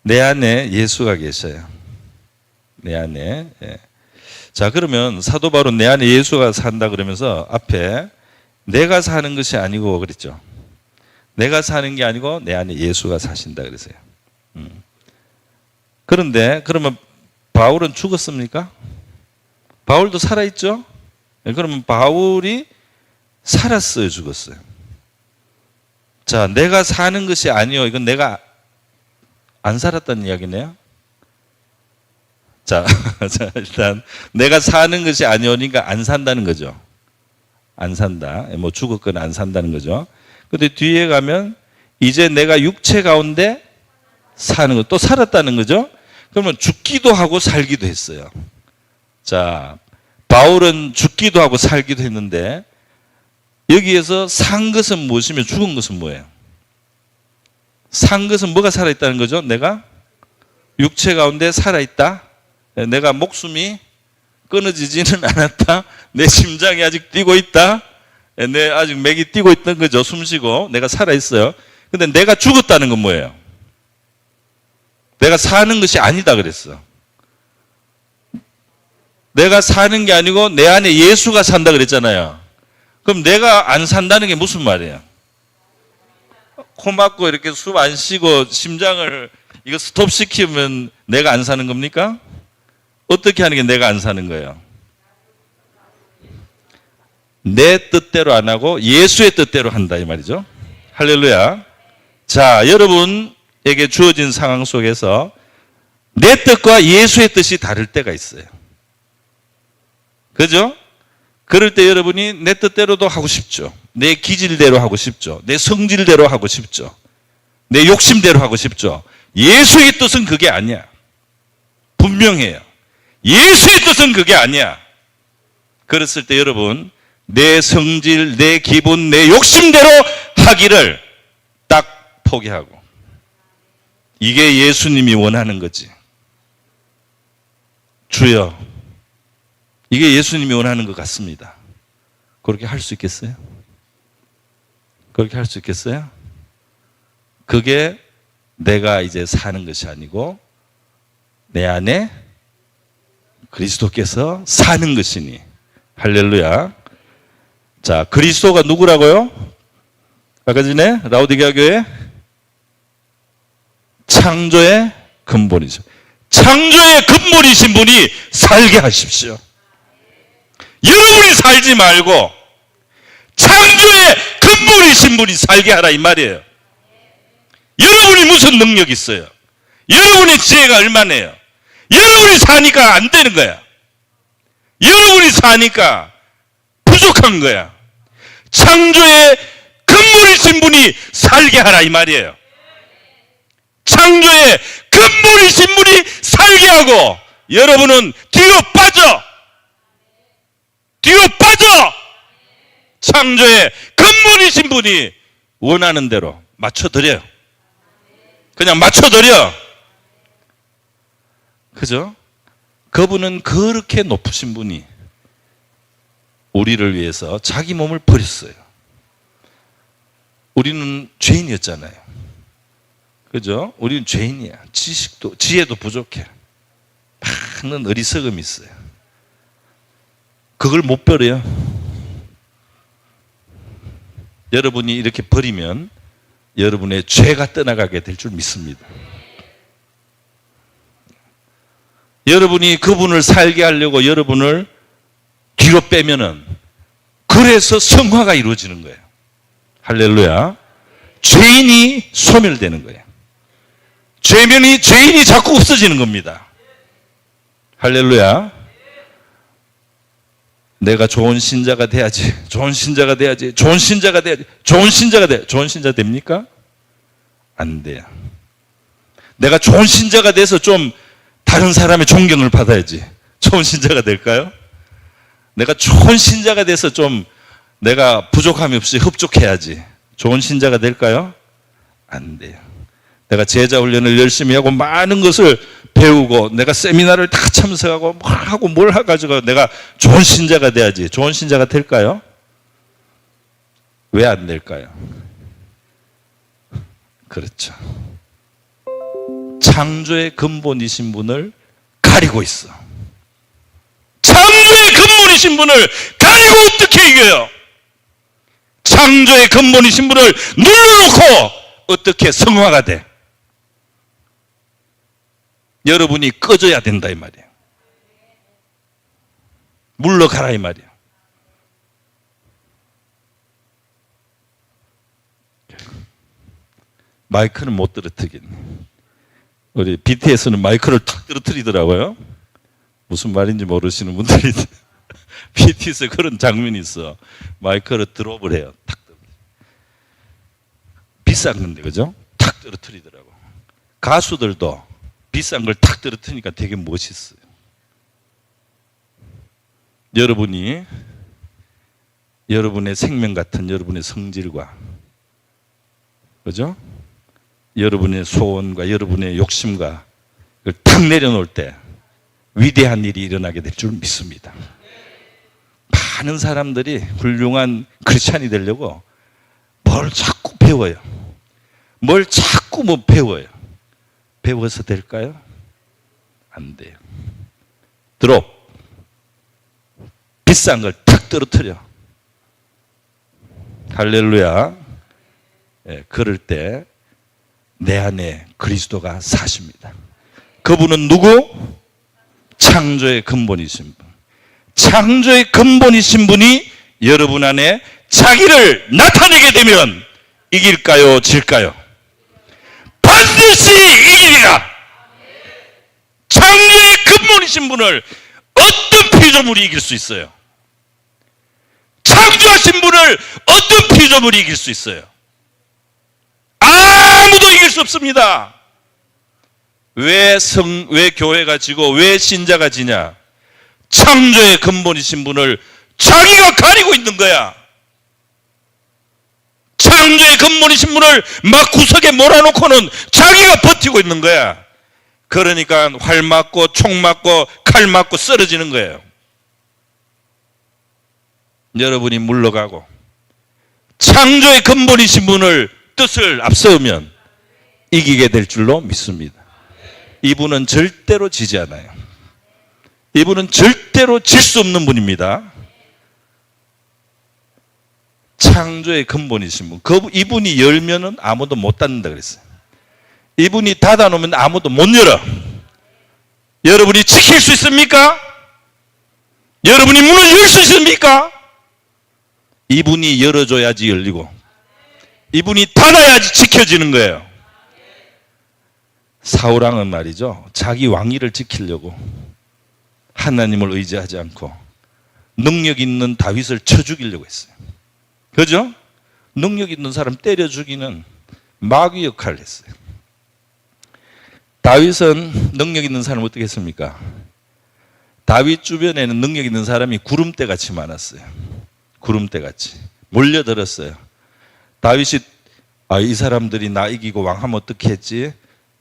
내 안에 예수가 계셔요. 내 안에. 자, 그러면 사도 바울은 내 안에 예수가 산다 그러면서 앞에 내가 사는 것이 아니고 그랬죠. 내가 사는 게 아니고 내 안에 예수가 사신다 그랬어요. 그런데 그러면 바울은 죽었습니까? 바울도 살아있죠? 그러면 바울이 살았어요, 죽었어요? 자, 내가 사는 것이 아니요. 이건 내가 안 살았다는 이야기네요. 자, 일단 내가 사는 것이 아니오니까 안 산다는 거죠. 안 산다. 뭐 죽었거나 안 산다는 거죠. 근데 뒤에 가면 이제 내가 육체 가운데 사는 거, 또 살았다는 거죠. 그러면 죽기도 하고 살기도 했어요. 자, 바울은 죽기도 하고 살기도 했는데 여기에서 산 것은 무엇이며 죽은 것은 뭐예요? 산 것은 뭐가 살아있다는 거죠? 내가 육체 가운데 살아있다. 내가 목숨이 끊어지지는 않았다. 내 심장이 아직 뛰고 있다. 내 아직 맥이 뛰고 있던 거죠. 숨 쉬고 내가 살아있어요. 근데 내가 죽었다는 건 뭐예요? 내가 사는 것이 아니다 그랬어. 내가 사는 게 아니고 내 안에 예수가 산다 그랬잖아요. 그럼 내가 안 산다는 게 무슨 말이에요? 코 막고 이렇게 숨 안 쉬고 심장을 이거 스톱 시키면 내가 안 사는 겁니까? 어떻게 하는 게 내가 안 사는 거예요? 내 뜻대로 안 하고 예수의 뜻대로 한다 이 말이죠. 할렐루야. 자, 여러분에게 주어진 상황 속에서 내 뜻과 예수의 뜻이 다를 때가 있어요. 그죠? 그럴 때 여러분이 내 뜻대로도 하고 싶죠. 내 기질대로 하고 싶죠. 내 성질대로 하고 싶죠. 내 욕심대로 하고 싶죠. 예수의 뜻은 그게 아니야. 분명해요. 예수의 뜻은 그게 아니야. 그랬을 때 여러분, 내 성질, 내 기분, 내 욕심대로 하기를 딱 포기하고, 이게 예수님이 원하는 거지. 주여, 이게 예수님이 원하는 것 같습니다. 그렇게 할 수 있겠어요? 그렇게 할 수 있겠어요? 그게 내가 이제 사는 것이 아니고 내 안에 그리스도께서 사는 것이니. 할렐루야. 자, 그리스도가 누구라고요? 아까 전에 라오디게아 교회 창조의 근본이죠. 창조의 근본이신 분이 살게 하십시오. 여러분이 살지 말고 창조의 근본이신 분이 살게 하라 이 말이에요. 여러분이 무슨 능력이 있어요? 여러분의 지혜가 얼마나요? 여러분이 사니까 안 되는 거야. 여러분이 사니까 부족한 거야. 창조의 근본이신 분이 살게 하라 이 말이에요. 창조의 근본이신 분이 살게 하고 여러분은 뒤로 빠져. 뒤로 빠져. 창조의 근본이신 분이 원하는 대로 맞춰드려요. 그냥 맞춰드려. 그죠? 그분은 그렇게 높으신 분이 우리를 위해서 자기 몸을 버렸어요. 우리는 죄인이었잖아요. 그죠? 우리는 죄인이야. 지혜도 부족해. 많은 어리석음이 있어요. 그걸 못 버려요. 여러분이 이렇게 버리면 여러분의 죄가 떠나가게 될 줄 믿습니다. 여러분이 그분을 살게 하려고 여러분을 뒤로 빼면은 그래서 성화가 이루어지는 거예요. 할렐루야. 죄인이 소멸되는 거예요. 죄인이 자꾸 없어지는 겁니다. 할렐루야. 내가 좋은 신자가 돼야지. 좋은 신자가 돼야지. 좋은 신자가 돼야지. 좋은 신자가 돼. 좋은 신자 됩니까? 안 돼요. 내가 좋은 신자가 돼서 좀 다른 사람의 존경을 받아야지. 좋은 신자가 될까요? 내가 좋은 신자가 돼서 좀 내가 부족함이 없이 흡족해야지. 좋은 신자가 될까요? 안 돼요. 내가 제자 훈련을 열심히 하고 많은 것을 배우고 내가 세미나를 다 참석하고 뭘 해가지고 내가 좋은 신자가 돼야지. 좋은 신자가 될까요? 왜 안 될까요? 그렇죠. 창조의 근본이신 분을 가리고 있어. 창조의 근본이신 분을 가리고 어떻게 이겨요? 창조의 근본이신 분을 눌러놓고 어떻게 성화가 돼? 여러분이 꺼져야 된다 이 말이에요. 물러가라 이 말이에요. 마이크는 못 떨어뜨리겠네. 우리 BTS는 마이크를 탁 떨어뜨리더라고요. 무슨 말인지 모르시는 분들이 BTS에 그런 장면이 있어. 마이크를 드롭을 해요. 탁 떨어뜨려. 비싼 건데 그죠? 탁 떨어뜨리더라고. 가수들도 비싼 걸 탁 떨어뜨리니까 되게 멋있어요. 여러분이 여러분의 생명 같은 여러분의 성질과 그죠? 여러분의 소원과 여러분의 욕심과 그걸 탁 내려놓을 때 위대한 일이 일어나게 될 줄 믿습니다. 많은 사람들이 훌륭한 크리스찬이 되려고 뭘 자꾸 배워요. 뭘 자꾸 뭐 배워요. 배워서 될까요? 안 돼요. 드롭. 비싼 걸 탁 떨어뜨려. 할렐루야. 예, 그럴 때 내 안에 그리스도가 사십니다. 그분은 누구? 창조의 근본이신 분. 창조의 근본이신 분이 여러분 안에 자기를 나타내게 되면 이길까요? 질까요? 반드시 이기리라. 창조의 근본이신 분을 어떤 피조물이 이길 수 있어요? 창조하신 분을 어떤 피조물이 이길 수 있어요? 아무도 이길 수 없습니다. 왜 교회가 지고 왜 신자가 지냐? 창조의 근본이신 분을 자기가 가리고 있는 거야. 창조의 근본이신 분을 막 구석에 몰아놓고는 자기가 버티고 있는 거야. 그러니까 활 맞고 총 맞고 칼 맞고 쓰러지는 거예요. 여러분이 물러가고 창조의 근본이신 분을 뜻을 앞세우면 이기게 될 줄로 믿습니다. 이분은 절대로 지지 않아요. 이분은 절대로 질 수 없는 분입니다. 창조의 근본이신 분. 이분이 열면은 아무도 못 닫는다 그랬어요. 이분이 닫아놓으면 아무도 못 열어. 여러분이 지킬 수 있습니까? 여러분이 문을 열 수 있습니까? 이분이 열어줘야지 열리고 이분이 닫아야지 지켜지는 거예요. 사울왕은 말이죠. 자기 왕위를 지키려고 하나님을 의지하지 않고 능력 있는 다윗을 쳐 죽이려고 했어요. 그죠? 능력 있는 사람 때려 죽이는 마귀 역할을 했어요. 다윗은 능력 있는 사람을 어떻게 했습니까? 다윗 주변에는 능력 있는 사람이 구름대 같이 많았어요. 구름대 같이 몰려들었어요. 다윗이 이 사람들이 나 이기고 왕하면 어떻게 했지?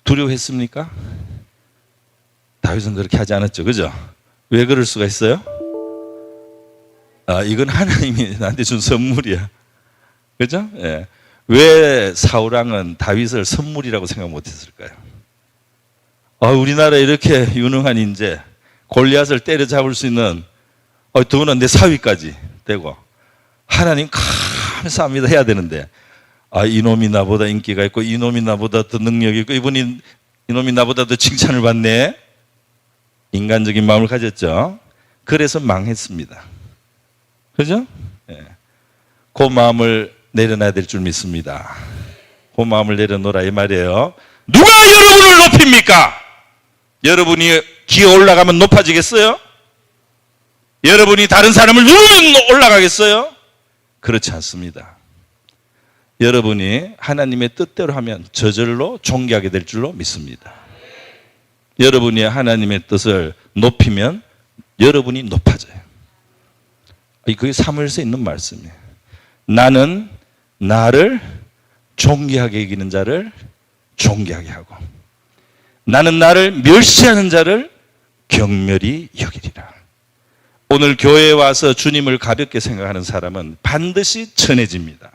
두려워했습니까? 다윗은 그렇게 하지 않았죠. 그죠? 왜 그럴 수가 있어요? 이건 하나님이 나한테 준 선물이야. 그죠? 예. 왜 사울왕은 다윗을 선물이라고 생각 못했을까요? 우리나라에 이렇게 유능한 인재 골리앗을 때려잡을 수 있는 더구나 내 사위까지 되고 하나님 감사합니다 해야 되는데 이놈이 나보다 인기가 있고 이놈이 나보다 더 능력이 있고 이놈이 나보다 더 칭찬을 받네. 인간적인 마음을 가졌죠. 그래서 망했습니다. 그죠? 네. 그 마음을 내려놔야 될 줄 믿습니다. 그 마음을 내려놓으라 이 말이에요. 누가 여러분을 높입니까? 여러분이 기어 올라가면 높아지겠어요? 여러분이 다른 사람을 누르면 올라가겠어요? 그렇지 않습니다. 여러분이 하나님의 뜻대로 하면 저절로 존귀하게 될 줄로 믿습니다. 여러분이 하나님의 뜻을 높이면 여러분이 높아져요. 그게 사무엘서에 있는 말씀이에요. 나는 나를 존귀하게 여기는 자를 존귀하게 하고 나는 나를 멸시하는 자를 경멸히 여기리라. 오늘 교회에 와서 주님을 가볍게 생각하는 사람은 반드시 천해집니다.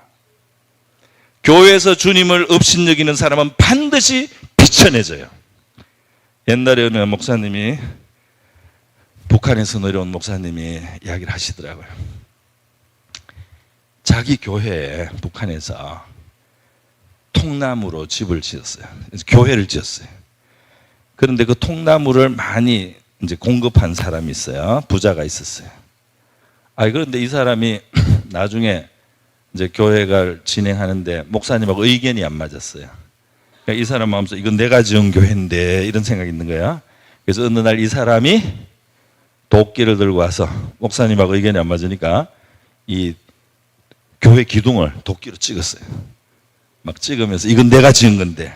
교회에서 주님을 업신여기는 사람은 반드시 비천해져요. 옛날에 어느 목사님이 북한에서 내려온 목사님이 이야기를 하시더라고요. 자기 교회에 북한에서 통나무로 집을 지었어요. 교회를 지었어요. 그런데 그 통나무를 많이 이제 공급한 사람이 있어요. 부자가 있었어요. 그런데 이 사람이 나중에 이제 교회가 진행하는데 목사님하고 의견이 안 맞았어요. 그러니까 이 사람 마음속에 이건 내가 지은 교회인데 이런 생각이 있는 거야. 그래서 어느 날 이 사람이 도끼를 들고 와서 목사님하고 의견이 안 맞으니까 이 교회 기둥을 도끼로 찍었어요. 막 찍으면서 이건 내가 지은 건데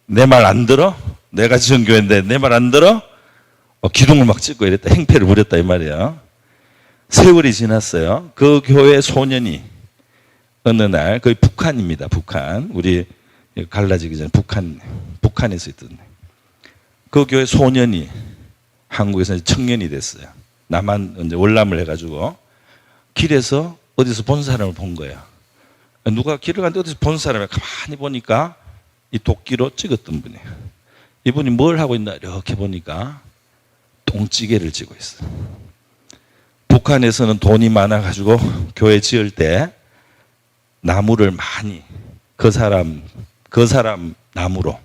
내 말 안 들어? 내가 지은 교회인데 내 말 안 들어? 기둥을 막 찍고 이랬다. 행패를 부렸다 이 말이야. 세월이 지났어요. 그 교회 소년이 어느 날 거의 북한입니다. 북한. 우리 갈라지기 전에 북한에서 있던 그 교회 소년이 한국에서 이제 청년이 됐어요. 남한 이제 월남을 해가지고 길에서 어디서 본 사람을 본 거예요. 누가 길을 가는데 어디서 본 사람을 가만히 보니까 이 도끼로 찍었던 분이에요. 이분이 뭘 하고 있나 이렇게 보니까 똥찌개를 쥐고 있어요. 북한에서는 돈이 많아가지고 교회 지을 때 나무를 많이 그 사람 나무로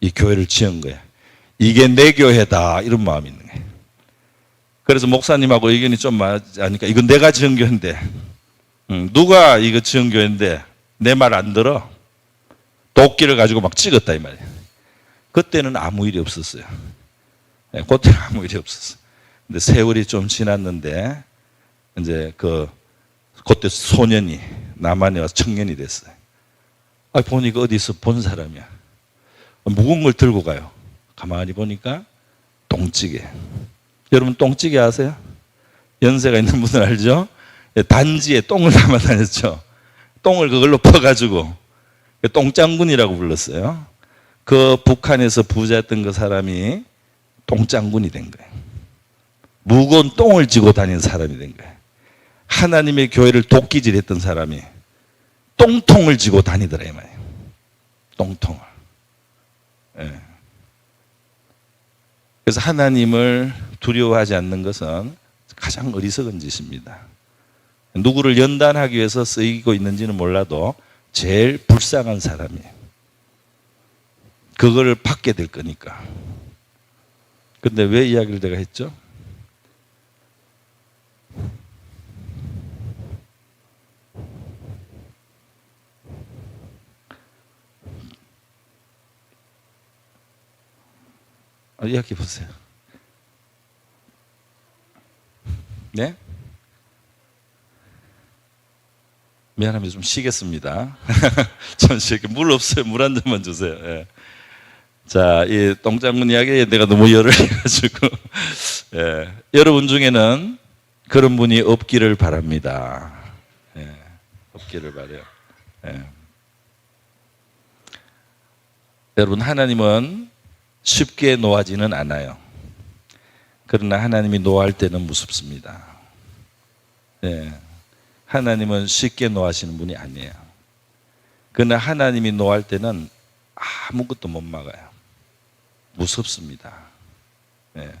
이 교회를 지은 거예요. 이게 내 교회다 이런 마음이 있는 거예요. 그래서 목사님하고 의견이 좀 맞으니까 이건 내가 지은 교회인데 누가 이거 지은 교회인데 내 말 안 들어? 도끼를 가지고 막 찍었다 이 말이에요. 그때는 아무 일이 없었어요. 그때는 아무 일이 없었어요. 근데 세월이 좀 지났는데 이제 그때 소년이 남한에 와서 청년이 됐어요. 보니까 어디서 본 사람이야. 무거운 걸 들고 가요. 가만히 보니까 똥찌개. 여러분 똥찌개 아세요? 연세가 있는 분들 알죠? 단지에 똥을 담아 다녔죠. 똥을 그걸로 퍼가지고 똥장군이라고 불렀어요. 그 북한에서 부자였던 그 사람이 똥장군이 된 거예요. 무거운 똥을 지고 다니는 사람이 된 거예요. 하나님의 교회를 도끼질했던 사람이 똥통을 지고 다니더라 이 말이에요. 똥통을. 예. 그래서 하나님을 두려워하지 않는 것은 가장 어리석은 짓입니다. 누구를 연단하기 위해서 쓰이고 있는지는 몰라도 제일 불쌍한 사람이에요. 그걸 받게 될 거니까. 근데 왜 이야기를 내가 했죠? 이야기 보세요. 네? 미안합니다. 좀 쉬겠습니다. 좀 쉬게. 물 없어요. 물 한 잔만 주세요. 예. 자, 이 똥장군 이야기에 내가 너무 열을 해가지고 예. 여러분 중에는 그런 분이 없기를 바랍니다. 예. 없기를 바라요. 예. 여러분 하나님은 쉽게 놓아지는 않아요. 그러나 하나님이 노할 때는 무섭습니다. 예. 하나님은 쉽게 노하시는 분이 아니에요. 그러나 하나님이 노할 때는 아무것도 못 막아요. 무섭습니다. 예.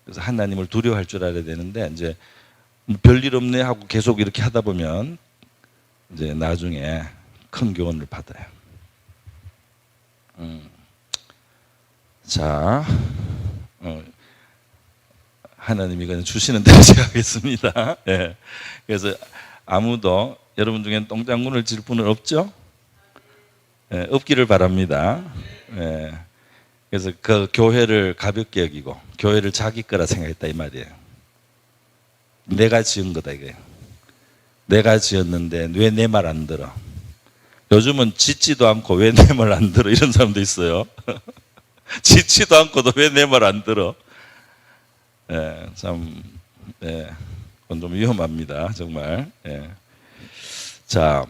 그래서 하나님을 두려워할 줄 알아야 되는데 이제 별일 없네 하고 계속 이렇게 하다 보면 이제 나중에 큰 교훈을 받아요. 자, 하나님이 그냥 주시는 대로 제가 하겠습니다. 예. 그래서 아무도 여러분 중엔 똥장군을 질 분은 없죠? 예, 없기를 바랍니다. 예. 그래서 그 교회를 가볍게 여기고 교회를 자기 거라 생각했다 이 말이에요. 내가 지은 거다 이거예요. 내가 지었는데 왜 내 말 안 들어? 요즘은 짓지도 않고 왜 내 말 안 들어? 이런 사람도 있어요. 짓지도 않고도 왜 내 말 안 들어? 예, 참, 예, 그건 좀 위험합니다, 정말. 예. 자,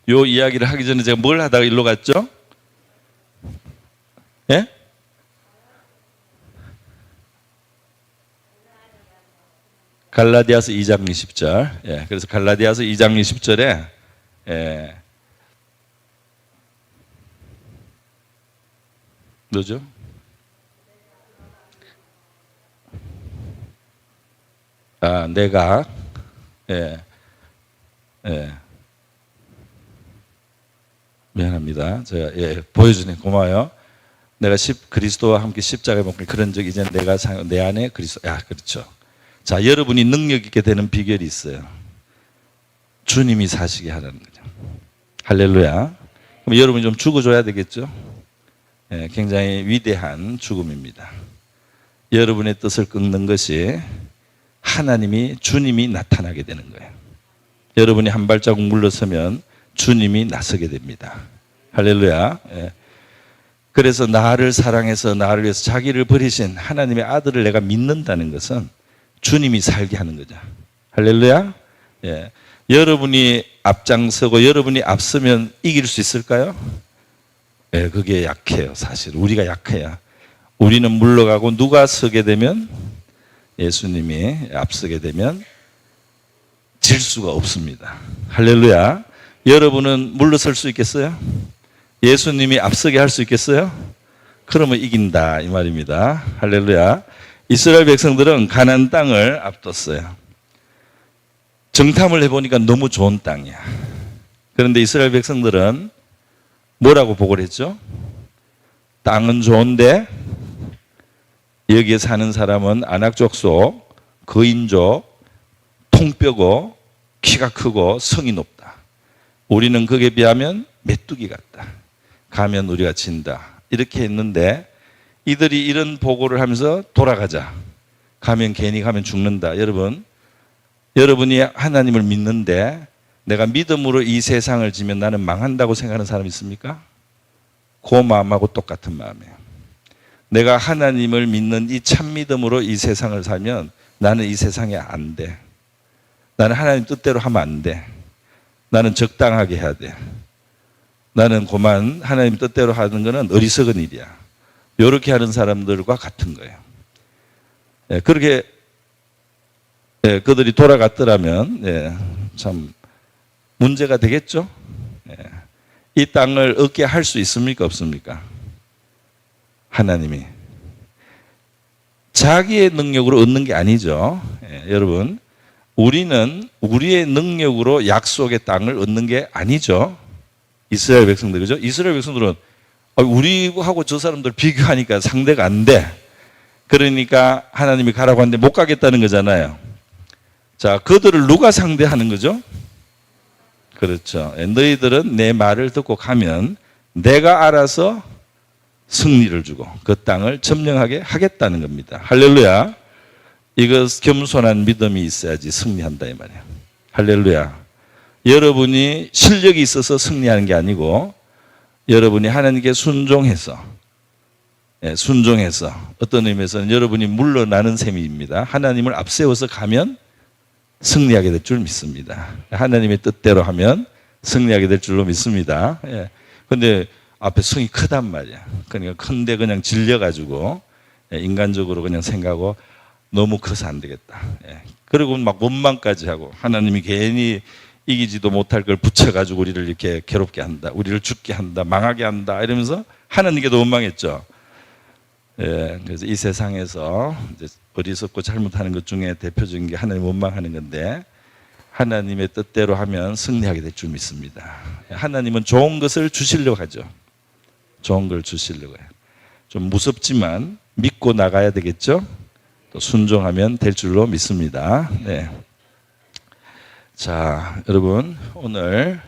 요 이야기를 하기 전에 제가 뭘 하다가 일로 갔죠? 예? 갈라디아서 2장 20절. 예, 그래서 갈라디아서 2장 20절에 예, 뭐죠? 내가 예, 예. 미안합니다. 제가 보여주네 고마워요. 내가 그리스도와 함께 십자가에 못 그런 적 이제 내가 내 안에 그리스도. 그렇죠. 자, 여러분이 능력 있게 되는 비결이 있어요. 주님이 사시게 하라는 거죠. 할렐루야. 그럼 여러분이 좀 죽어줘야 되겠죠? 굉장히 위대한 죽음입니다. 여러분의 뜻을 끊는 것이 하나님이 주님이 나타나게 되는 거예요. 여러분이 한 발자국 물러서면 주님이 나서게 됩니다. 할렐루야. 그래서 나를 사랑해서 나를 위해서 자기를 버리신 하나님의 아들을 내가 믿는다는 것은 주님이 살게 하는 거죠. 할렐루야. 여러분이 앞장서고 여러분이 앞서면 이길 수 있을까요? 그게 약해요. 사실 우리가 약해요. 우리는 물러가고 누가 서게 되면 예수님이 앞서게 되면 질 수가 없습니다. 할렐루야. 여러분은 물러설 수 있겠어요? 예수님이 앞서게 할 수 있겠어요? 그러면 이긴다 이 말입니다. 할렐루야. 이스라엘 백성들은 가나안 땅을 앞뒀어요. 정탐을 해보니까 너무 좋은 땅이야. 그런데 이스라엘 백성들은 뭐라고 보고를 했죠? 땅은 좋은데 여기에 사는 사람은 아낙족속, 거인족, 통뼈고 키가 크고 성이 높다. 우리는 거기에 비하면 메뚜기 같다. 가면 우리가 진다. 이렇게 했는데 이들이 이런 보고를 하면서 돌아가자. 괜히 가면 죽는다. 여러분이 하나님을 믿는데 내가 믿음으로 이 세상을 지면 나는 망한다고 생각하는 사람 있습니까? 그 마음하고 똑같은 마음이에요. 내가 하나님을 믿는 이 참 믿음으로 이 세상을 살면 나는 이 세상에 안 돼. 나는 하나님 뜻대로 하면 안 돼. 나는 적당하게 해야 돼. 나는 그만 하나님 뜻대로 하는 거는 어리석은 일이야. 이렇게 하는 사람들과 같은 거예요. 그렇게 그들이 돌아갔더라면 참 문제가 되겠죠. 이 땅을 얻게 할 수 있습니까? 없습니까? 하나님이 자기의 능력으로 얻는 게 아니죠. 여러분, 우리는 우리의 능력으로 약속의 땅을 얻는 게 아니죠. 이스라엘 백성들, 그죠? 이스라엘 백성들은 우리하고 저 사람들 비교하니까 상대가 안 돼. 그러니까 하나님이 가라고 하는데 못 가겠다는 거잖아요. 자, 그들을 누가 상대하는 거죠? 그렇죠. 너희들은 내 말을 듣고 가면 내가 알아서 승리를 주고 그 땅을 점령하게 하겠다는 겁니다. 할렐루야. 이거 겸손한 믿음이 있어야지 승리한다 이 말이에요. 할렐루야. 여러분이 실력이 있어서 승리하는 게 아니고 여러분이 하나님께 순종해서 어떤 의미에서는 여러분이 물러나는 셈입니다. 하나님을 앞세워서 가면 승리하게 될 줄 믿습니다. 하나님의 뜻대로 하면 승리하게 될 줄로 믿습니다. 그런데 앞에 성이 크단 말이야. 그러니까 큰데 그냥 질려가지고 인간적으로 그냥 생각하고 너무 커서 안 되겠다. 그리고 막 원망까지 하고 하나님이 괜히 이기지도 못할 걸 붙여가지고 우리를 이렇게 괴롭게 한다. 우리를 죽게 한다. 망하게 한다. 이러면서 하나님께도 원망했죠. 그래서 이 세상에서 이제 어리석고 잘못하는 것 중에 대표적인 게 하나님 원망하는 건데 하나님의 뜻대로 하면 승리하게 될 줄 믿습니다. 하나님은 좋은 것을 주시려고 하죠. 좋은 걸 주시려고 해요. 좀 무섭지만 믿고 나가야 되겠죠. 또 순종하면 될 줄로 믿습니다. 자, 여러분 오늘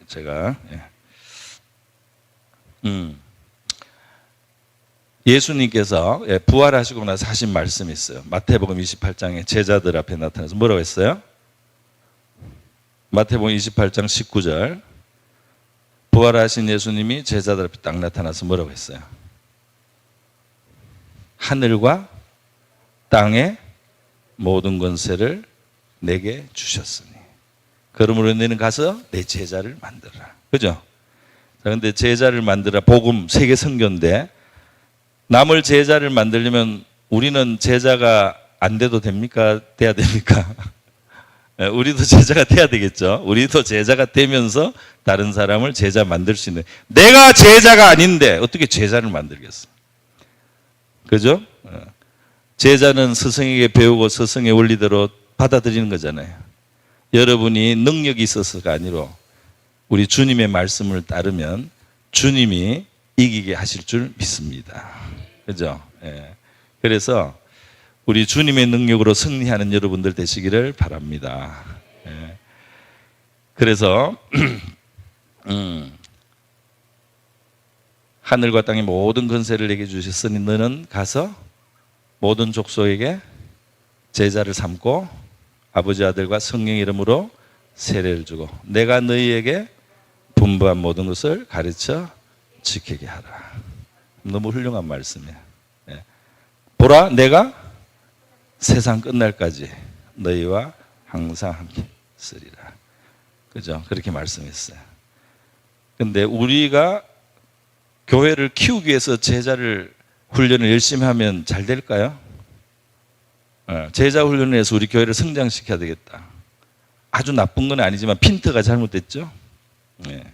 제가 예수님께서 부활하시고 나서 하신 말씀이 있어요. 마태복음 28장에 제자들 앞에 나타나서 뭐라고 했어요? 마태복음 28장 19절 부활하신 예수님이 제자들 앞에 딱 나타나서 뭐라고 했어요? 하늘과 땅의 모든 권세를 내게 주셨으니 그러므로 너희는 가서 내 제자를 만들어라. 그죠? 자, 근데 제자를 만들어라. 복음 세계 선교인데 남을 제자를 만들려면 우리는 제자가 안 돼도 됩니까? 돼야 됩니까? 우리도 제자가 돼야 되겠죠. 우리도 제자가 되면서 다른 사람을 제자 만들 수 있는. 내가 제자가 아닌데 어떻게 제자를 만들겠어? 그죠? 제자는 스승에게 배우고 스승의 원리대로 받아들이는 거잖아요. 여러분이 능력이 있어서가 아니라 우리 주님의 말씀을 따르면 주님이 이기게 하실 줄 믿습니다. 그죠? 예. 그래서 우리 주님의 능력으로 승리하는 여러분들 되시기를 바랍니다. 예. 그래서 하늘과 땅의 모든 권세를 내게 주셨으니 너는 가서 모든 족속에게 제자를 삼고 아버지 아들과 성령의 이름으로 세례를 주고 내가 너희에게 분부한 모든 것을 가르쳐 지키게 하라. 너무 훌륭한 말씀이에요. 예. 보라 내가 세상 끝날까지 너희와 항상 함께 있으리라. 그죠? 그렇게 말씀했어요. 근데 우리가 교회를 키우기 위해서 제자를 훈련을 열심히 하면 잘 될까요? 제자 훈련을 해서 우리 교회를 성장시켜야 되겠다. 아주 나쁜 건 아니지만 핀트가 잘못됐죠. 네.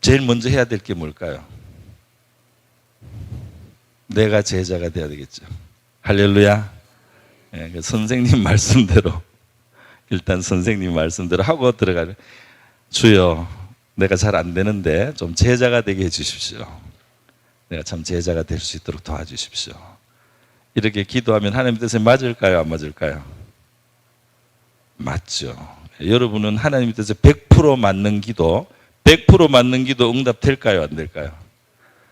제일 먼저 해야 될 게 뭘까요? 내가 제자가 돼야 되겠죠. 할렐루야. 네, 선생님 말씀대로 일단 선생님 말씀대로 하고 들어가면 주여 내가 잘 안 되는데 좀 제자가 되게 해주십시오. 내가 참 제자가 될 수 있도록 도와주십시오. 이렇게 기도하면 하나님 뜻에 맞을까요? 안 맞을까요? 맞죠. 여러분은 하나님 뜻에 100% 맞는 기도, 100% 맞는 기도 응답될까요? 안 될까요?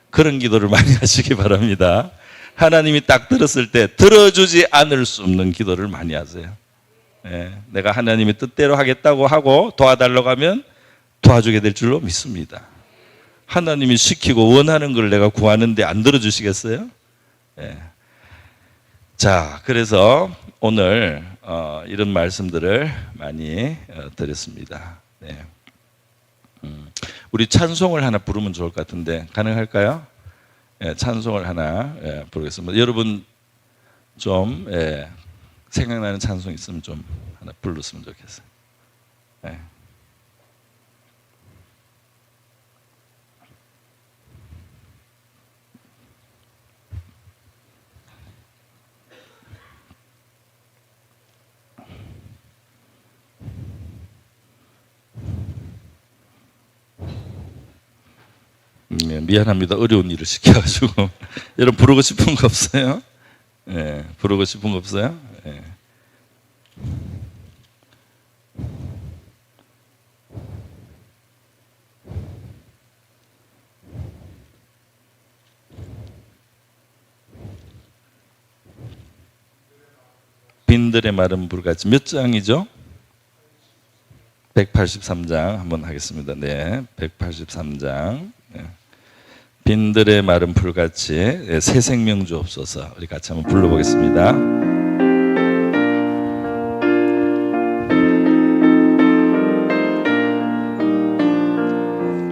그런 기도를 많이 하시기 바랍니다. 하나님이 딱 들었을 때 들어주지 않을 수 없는 기도를 많이 하세요. 내가 하나님의 뜻대로 하겠다고 하고 도와달라고 하면 도와주게 될 줄로 믿습니다. 하나님이 시키고 원하는 걸 내가 구하는데 안 들어주시겠어요? 자, 그래서 오늘 이런 말씀들을 많이 드렸습니다. 우리 찬송을 하나 부르면 좋을 것 같은데 가능할까요? 찬송을 하나 부르겠습니다. 여러분 좀 생각나는 찬송 있으면 좀 하나 불렀으면 좋겠어요. 미안합니다. 어려운 일을 시켜가지고 여러분 부르고 싶은 거 없어요? 부르고 싶은 거 없어요? 빈들의 마른 불같이 몇 장이죠? 183장 한번 하겠습니다. 183장. 빈들의 마른 풀같이 새 생명 주옵소서. 우리 같이 한번 불러보겠습니다.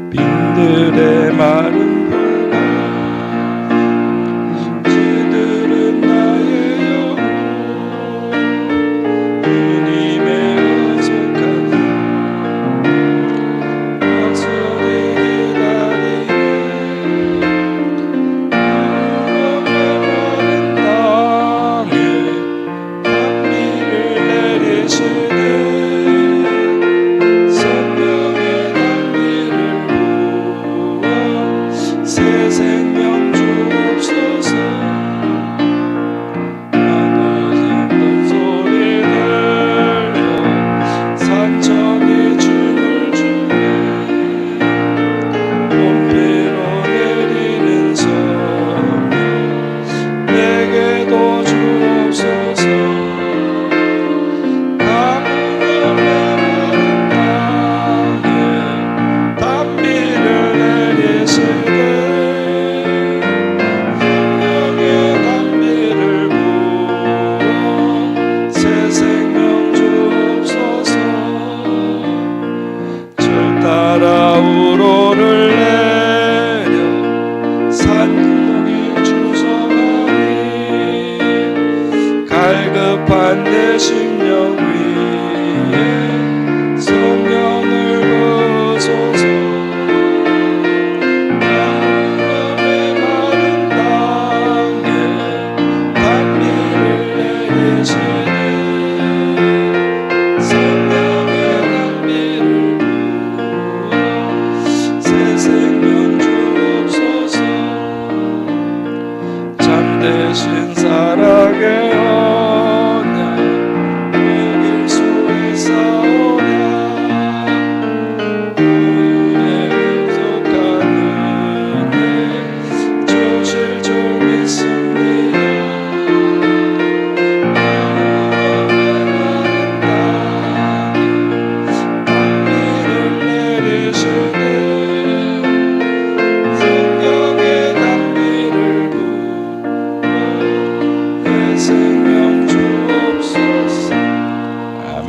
빈들의 마른 풀같이 지들은 나의 영혼 주님의 어색한 약속이 기다리네 마른 땅에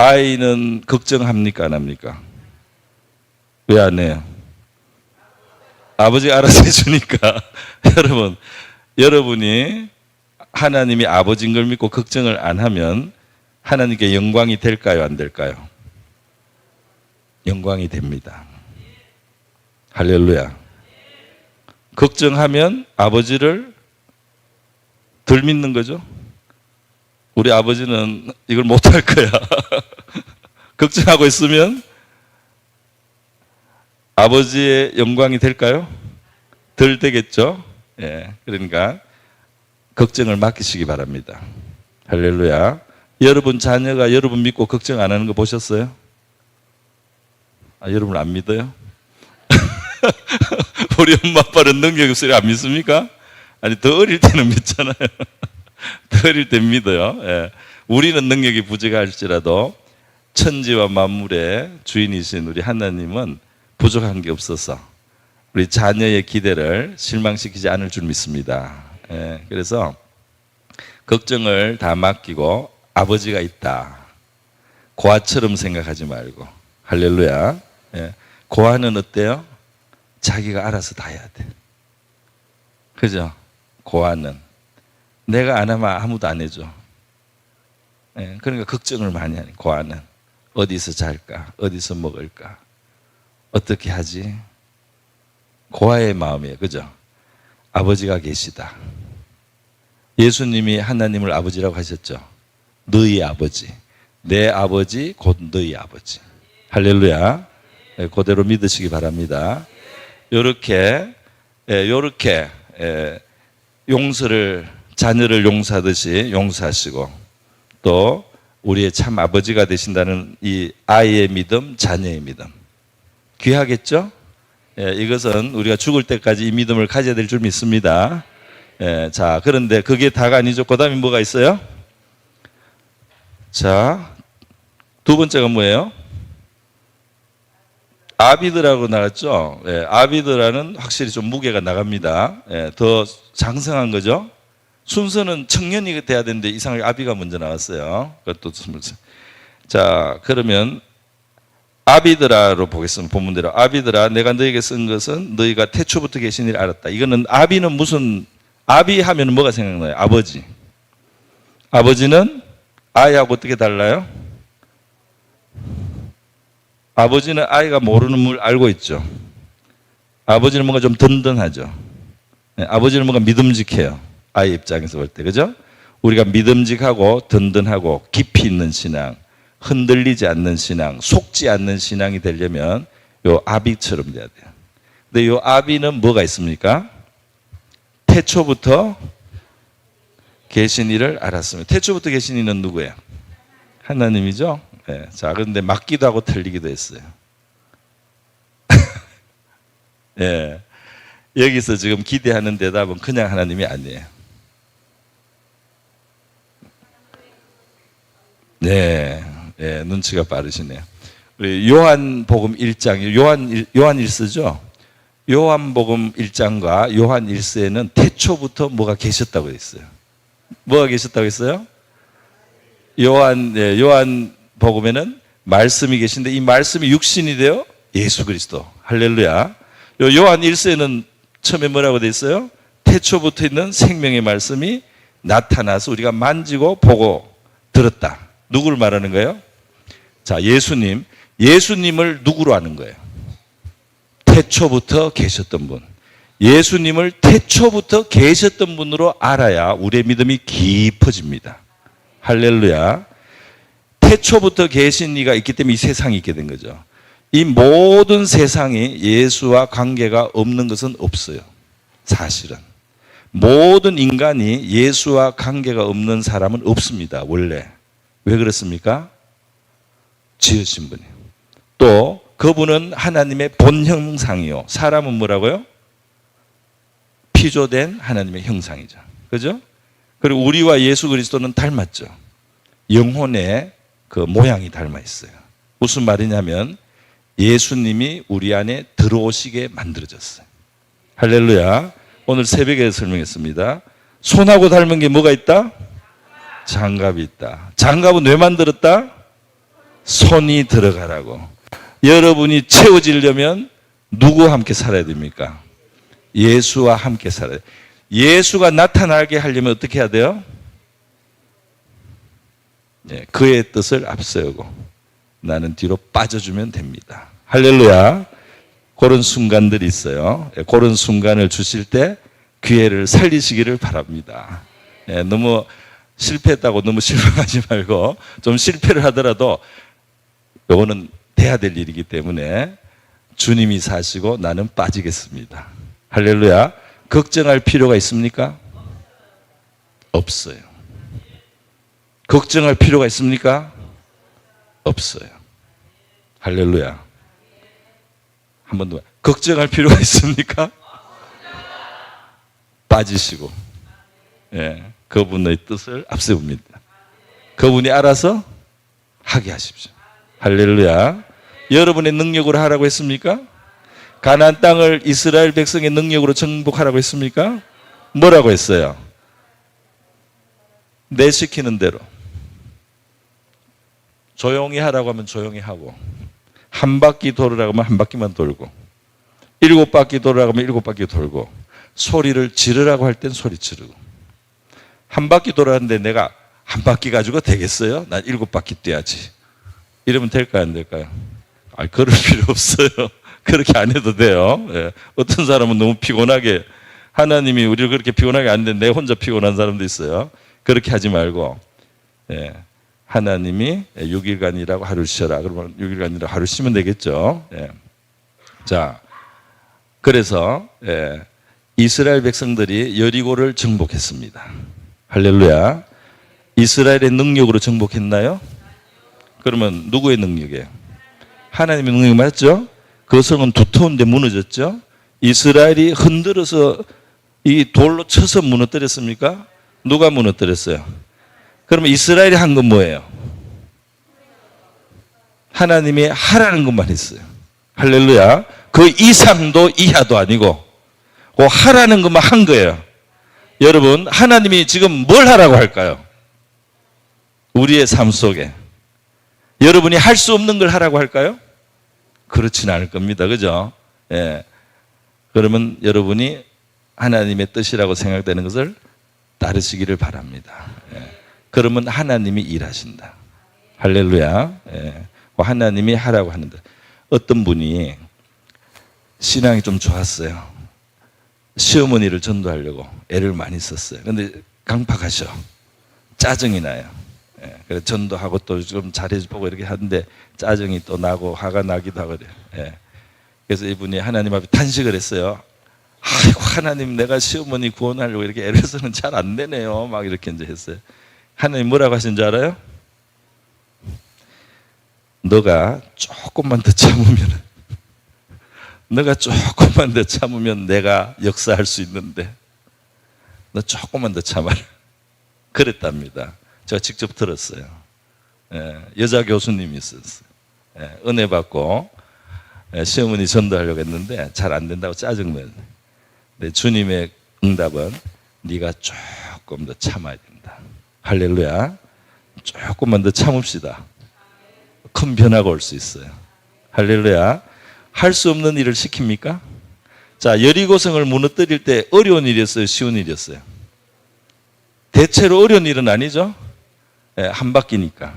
아이는 걱정합니까 안 합니까? 왜 안 해요? 아버지가 알아서 해주니까. 여러분이 하나님이 아버지인 걸 믿고 걱정을 안 하면 하나님께 영광이 될까요 안 될까요? 영광이 됩니다. 할렐루야. 걱정하면 아버지를 덜 믿는 거죠. 우리 아버지는 이걸 못할 거야. 걱정하고 있으면 아버지의 영광이 될까요? 덜 되겠죠. 예, 그러니까 걱정을 맡기시기 바랍니다. 할렐루야. 여러분 자녀가 여러분 믿고 걱정 안 하는 거 보셨어요? 여러분 안 믿어요? 우리 엄마 아빠는 능력이 없으니 안 믿습니까? 아니 더 어릴 때는 믿잖아요. 더 어릴 때 믿어요. 예. 우리는 능력이 부족할지라도 천지와 만물의 주인이신 우리 하나님은 부족한 게 없어서 우리 자녀의 기대를 실망시키지 않을 줄 믿습니다. 예. 그래서 걱정을 다 맡기고 아버지가 있다. 고아처럼 생각하지 말고. 할렐루야. 예. 고아는 어때요? 자기가 알아서 다 해야 돼. 그죠? 고아는 내가 안 하면 아무도 안 해줘. 예, 그러니까 걱정을 많이 하니 고아는 어디서 잘까? 어디서 먹을까? 어떻게 하지? 고아의 마음이에요. 그죠? 아버지가 계시다. 예수님이 하나님을 아버지라고 하셨죠. 너희 아버지. 내 아버지 곧 너희 아버지. 할렐루야. 예, 그대로 믿으시기 바랍니다. 요렇게 용서를 자녀를 용서하듯이 용서하시고 또 우리의 참 아버지가 되신다는 이 아이의 믿음, 자녀의 믿음 귀하겠죠? 예, 이것은 우리가 죽을 때까지 이 믿음을 가져야 될 줄 믿습니다. 예, 자, 그런데 그게 다가 아니죠. 그 다음에 뭐가 있어요? 자, 두 번째가 뭐예요? 아비드라고 나갔죠. 예, 아비드라는 확실히 좀 무게가 나갑니다. 예, 더 장성한 거죠. 순서는 청년이 돼야 되는데 이상하게 아비가 먼저 나왔어요. 그것도 자, 그러면 아비드라로 보겠습니다. 본문대로 아비드라 내가 너에게 쓴 것은 너희가 태초부터 계신 일 알았다. 이거는 아비는 무슨 아비 하면 뭐가 생각나요? 아버지. 아버지는 아이하고 어떻게 달라요? 아버지는 아이가 모르는 물 알고 있죠. 아버지는 뭔가 좀 든든하죠. 네, 아버지는 뭔가 믿음직해요. 아이 입장에서 볼 때. 그죠? 우리가 믿음직하고 든든하고 깊이 있는 신앙, 흔들리지 않는 신앙, 속지 않는 신앙이 되려면 요 아비처럼 돼야 돼요. 근데 요 아비는 뭐가 있습니까? 태초부터 계신 이를 알았습니다. 태초부터 계신 이는 누구예요? 하나님이죠. 네, 자, 그런데 맞기도 하고 틀리기도 했어요. 예, 여기서 지금 기대하는 대답은 그냥 하나님이 아니에요. 네, 예, 눈치가 빠르시네요. 우리 요한복음 1장, 요한 1서죠. 요한복음 1장과 요한 1서에는 태초부터 뭐가 계셨다고 했어요. 뭐가 계셨다고 했어요? 요한복음에는 말씀이 계신데 이 말씀이 육신이 되어 예수 그리스도. 할렐루야. 요한 1서에는 처음에 뭐라고 돼 있어요? 태초부터 있는 생명의 말씀이 나타나서 우리가 만지고 보고 들었다. 누구를 말하는 거예요? 자, 예수님을 누구로 아는 거예요? 태초부터 계셨던 분. 예수님을 태초부터 계셨던 분으로 알아야 우리의 믿음이 깊어집니다. 할렐루야. 태초부터 계신 이가 있기 때문에 이 세상이 있게 된 거죠. 이 모든 세상이 예수와 관계가 없는 것은 없어요. 사실은. 모든 인간이 예수와 관계가 없는 사람은 없습니다. 원래. 왜 그렇습니까? 지으신 분이에요. 또 그분은 하나님의 본 형상이요. 사람은 뭐라고요? 피조된 하나님의 형상이죠. 그죠? 그리고 우리와 예수 그리스도는 닮았죠. 영혼의 그 모양이 닮아 있어요. 무슨 말이냐면 예수님이 우리 안에 들어오시게 만들어졌어요. 할렐루야. 오늘 새벽에 설명했습니다. 손하고 닮은 게 뭐가 있다? 장갑이 있다. 장갑은 왜 만들었다? 손이 들어가라고. 여러분이 채워지려면 누구와 함께 살아야 됩니까? 예수와 함께 살아야 돼요. 예수가 나타나게 하려면 어떻게 해야 돼요? 그의 뜻을 앞세우고 나는 뒤로 빠져주면 됩니다. 할렐루야. 그런 순간들이 있어요. 그런 순간을 주실 때 기회를 살리시기를 바랍니다. 너무 실패했다고 너무 실망하지 말고, 좀 실패를 하더라도 이거는 돼야 될 일이기 때문에 주님이 사시고 나는 빠지겠습니다. 할렐루야. 걱정할 필요가 있습니까? 없어요. 걱정할 필요가 있습니까? 없어요. 할렐루야. 한 번 더. 걱정할 필요가 있습니까? 빠지시고, 그분의 뜻을 앞세웁니다. 그분이 알아서 하게 하십시오. 할렐루야. 여러분의 능력으로 하라고 했습니까? 가나안 땅을 이스라엘 백성의 능력으로 정복하라고 했습니까? 뭐라고 했어요? 내 시키는 대로. 조용히 하라고 하면 조용히 하고, 한 바퀴 돌으라고 하면 한 바퀴만 돌고, 7바퀴 돌으라고 하면 7바퀴 돌고, 소리를 지르라고 할 땐 소리 지르고. 한 바퀴 돌았는데 내가 한 바퀴 가지고 되겠어요? 난 7바퀴 뛰어야지. 이러면 될까요, 안 될까요? 그럴 필요 없어요. 그렇게 안 해도 돼요. 어떤 사람은 너무 피곤하게, 하나님이 우리를 그렇게 피곤하게 안 되는데 내 혼자 피곤한 사람도 있어요. 그렇게 하지 말고, 하나님이 6일간이라고 하루 쉬어라. 그러면 6일간이라고 하루 쉬면 되겠죠. 자, 그래서 이스라엘 백성들이 여리고를 정복했습니다. 할렐루야. 이스라엘의 능력으로 정복했나요? 그러면 누구의 능력이에요? 하나님의 능력이 맞죠? 그 성은 두터운데 무너졌죠? 이스라엘이 흔들어서 이 돌로 쳐서 무너뜨렸습니까? 누가 무너뜨렸어요? 그러면 이스라엘이 한 건 뭐예요? 하나님이 하라는 것만 했어요. 할렐루야. 그 이상도 이하도 아니고 그 하라는 것만 한 거예요. 여러분, 하나님이 지금 뭘 하라고 할까요? 우리의 삶 속에 여러분이 할 수 없는 걸 하라고 할까요? 그렇지는 않을 겁니다. 그죠? 그러면 여러분이 하나님의 뜻이라고 생각되는 것을 따르시기를 바랍니다. 그러면 하나님이 일하신다. 할렐루야. 하나님이 하라고 하는데, 어떤 분이 신앙이 좀 좋았어요. 시어머니를 전도하려고 애를 많이 썼어요. 그런데 강팍하셔. 짜증이 나요. 그래서 전도하고 또 좀 잘해보고 이렇게 하는데 짜증이 또 나고 화가 나기도 하고 그래요. 그래서 이분이 하나님 앞에 탄식을 했어요. 아이고, 하나님, 내가 시어머니 구원하려고 이렇게 애를 쓰는 잘 안 되네요. 막 이렇게 이제 했어요. 하나님 뭐라고 하신 줄 알아요? 너가 조금만 더 참으면, 너가 조금만 더 참으면 내가 역사할 수 있는데 너 조금만 더 참아라. 그랬답니다. 제가 직접 들었어요. 여자 교수님이 있었어요. 은혜 받고 시어머니 전도하려고 했는데 잘 안 된다고 짜증내요. 근데 주님의 응답은 네가 조금 더 참아야 된다. 할렐루야. 조금만 더 참읍시다. 큰 변화가 올 수 있어요. 할렐루야. 할 수 없는 일을 시킵니까? 자, 여리고성을 무너뜨릴 때 어려운 일이었어요? 쉬운 일이었어요? 대체로 어려운 일은 아니죠? 한 바퀴니까.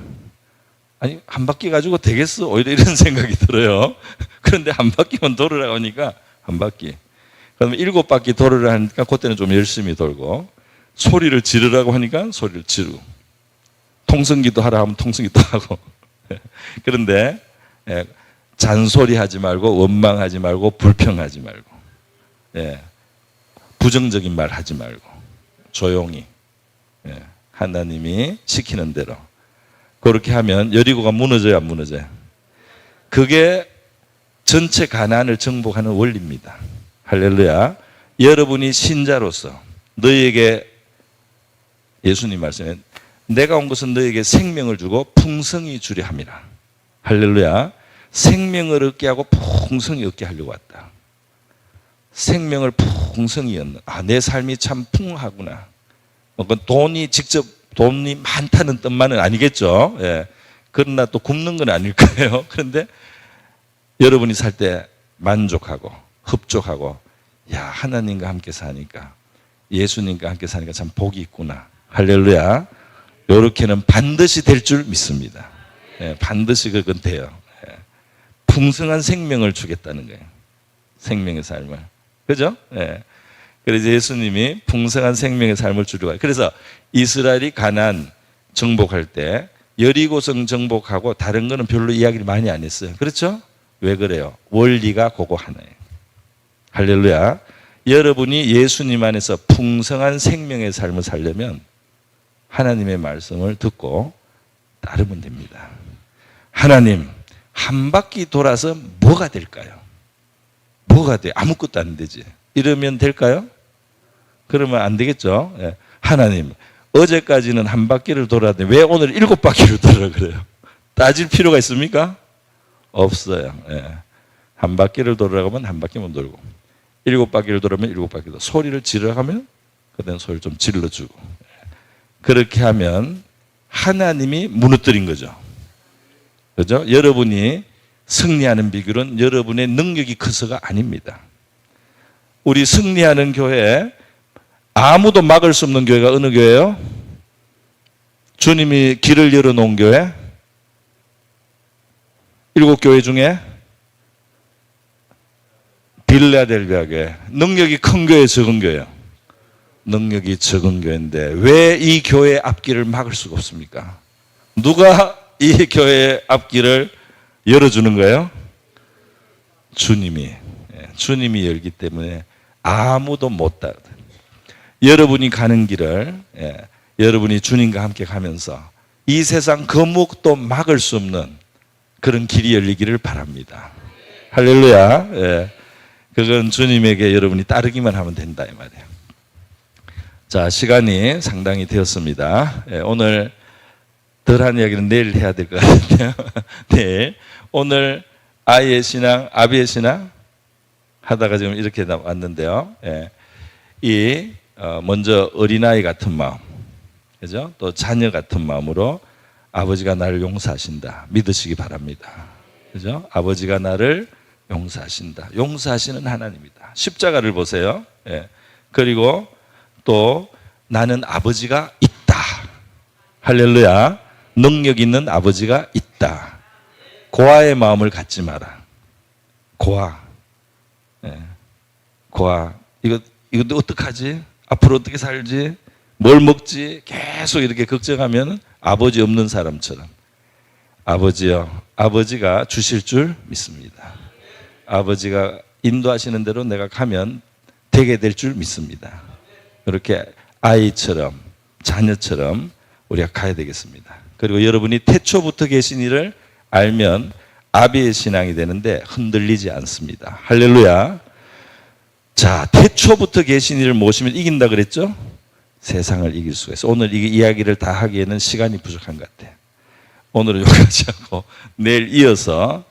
아니, 한 바퀴 가지고 되겠어? 오히려 이런 생각이 들어요. 그런데 한 바퀴만 돌으라고 하니까 한 바퀴. 그러면 7바퀴 돌으라 하니까 그때는 좀 열심히 돌고, 소리를 지르라고 하니까 소리를 지르고, 통성기도 하라 하면 통성기도 하고. 그런데 잔소리하지 말고, 원망하지 말고, 불평하지 말고, 부정적인 말 하지 말고, 조용히 하나님이 시키는 대로 그렇게 하면 여리고가 무너져요, 안 무너져요? 그게 전체 가나안을 정복하는 원리입니다. 할렐루야. 여러분이 신자로서 너희에게, 예수님 말씀에 내가 온 것은 너희에게 생명을 주고 풍성히 주려 함이라. 할렐루야. 생명을 얻게 하고 풍성히 얻게 하려고 왔다. 생명을 풍성히 얻는, 내 삶이 참 풍하구나. 돈이 직접, 돈이 많다는 뜻만은 아니겠죠. 그러나 또 굶는 건 아닐 거예요. 그런데 여러분이 살 때 만족하고 흡족하고, 야, 하나님과 함께 사니까, 예수님과 함께 사니까 참 복이 있구나. 할렐루야. 요렇게는 반드시 될 줄 믿습니다. 예, 반드시 그건 돼요. 예. 풍성한 생명을 주겠다는 거예요. 생명의 삶을. 그죠? 예. 그래서 예수님이 풍성한 생명의 삶을 주려고. 그래서 이스라엘이 가나안 정복할 때 여리고성 정복하고 다른 거는 별로 이야기를 많이 안 했어요. 그렇죠? 왜 그래요? 원리가 그거 하나예요. 할렐루야. 여러분이 예수님 안에서 풍성한 생명의 삶을 살려면 하나님의 말씀을 듣고 따르면 됩니다. 하나님, 한 바퀴 돌아서 뭐가 될까요? 뭐가 돼? 아무것도 안 되지. 이러면 될까요? 그러면 안 되겠죠. 예. 하나님, 어제까지는 한 바퀴를 돌았는데 왜 오늘 7바퀴를 돌아 그래요? 따질 필요가 있습니까? 없어요. 예. 한 바퀴를 돌아가면 한 바퀴만 돌고, 7바퀴를 돌아면 7바퀴 돌고, 소리를 지르가면 그다음 소리를 좀 질러주고. 그렇게 하면 하나님이 무너뜨린 거죠. 그죠? 여러분이 승리하는 비결은 여러분의 능력이 커서가 아닙니다. 우리 승리하는 교회, 아무도 막을 수 없는 교회가 어느 교회예요? 주님이 길을 열어놓은 교회? 7교회 중에 빌라델비아 교회. 능력이 큰 교회, 적은 교회요? 능력이 적은 교회인데 왜 이 교회의 앞길을 막을 수가 없습니까? 누가 이 교회의 앞길을 열어주는 거예요? 주님이. 주님이 열기 때문에 아무도 못 따라. 여러분이 가는 길을, 여러분이 주님과 함께 가면서 이 세상 그 무엇도 막을 수 없는 그런 길이 열리기를 바랍니다. 할렐루야. 그건 주님에게 여러분이 따르기만 하면 된다 이 말이에요. 자, 시간이 상당히 되었습니다. 오늘 덜한 이야기는 내일 해야 될 것 같은데요. 내일. 오늘 아이의 신앙, 아비의 신앙 하다가 지금 이렇게 왔는데요. 먼저 어린아이 같은 마음, 그죠? 또 자녀 같은 마음으로 아버지가 나를 용서하신다. 믿으시기 바랍니다. 그죠? 아버지가 나를 용서하신다. 용서하시는 하나님이다. 십자가를 보세요. 그리고 또 나는 아버지가 있다. 할렐루야. 능력 있는 아버지가 있다. 고아의 마음을 갖지 마라. 고아. 고아. 이거 어떡하지? 앞으로 어떻게 살지? 뭘 먹지? 계속 이렇게 걱정하면 아버지 없는 사람처럼. 아버지요. 아버지가 주실 줄 믿습니다. 아버지가 인도하시는 대로 내가 가면 되게 될 줄 믿습니다. 그렇게 아이처럼, 자녀처럼 우리가 가야 되겠습니다. 그리고 여러분이 태초부터 계신 이를 알면 아비의 신앙이 되는데 흔들리지 않습니다. 할렐루야. 자, 태초부터 계신 이를 모시면 이긴다 그랬죠? 세상을 이길 수가 있어. 오늘 이 이야기를 다 하기에는 시간이 부족한 것 같아요. 오늘은 여기까지 하고 내일 이어서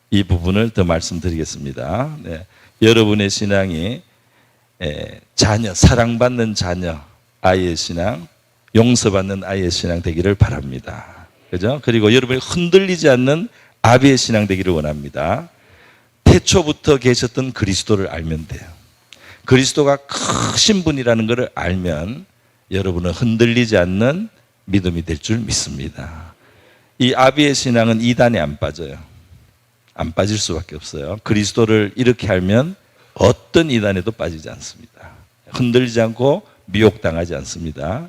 이 부분을 더 말씀드리겠습니다. 여러분의 신앙이 자녀, 사랑받는 자녀, 아이의 신앙, 용서받는 아이의 신앙 되기를 바랍니다. 그죠? 그리고 여러분이 흔들리지 않는 아비의 신앙 되기를 원합니다. 태초부터 계셨던 그리스도를 알면 돼요. 그리스도가 크신 분이라는 것을 알면 여러분은 흔들리지 않는 믿음이 될 줄 믿습니다. 이 아비의 신앙은 이단에 안 빠져요. 안 빠질 수밖에 없어요. 그리스도를 이렇게 알면 어떤 이단에도 빠지지 않습니다. 흔들리지 않고 미혹당하지 않습니다.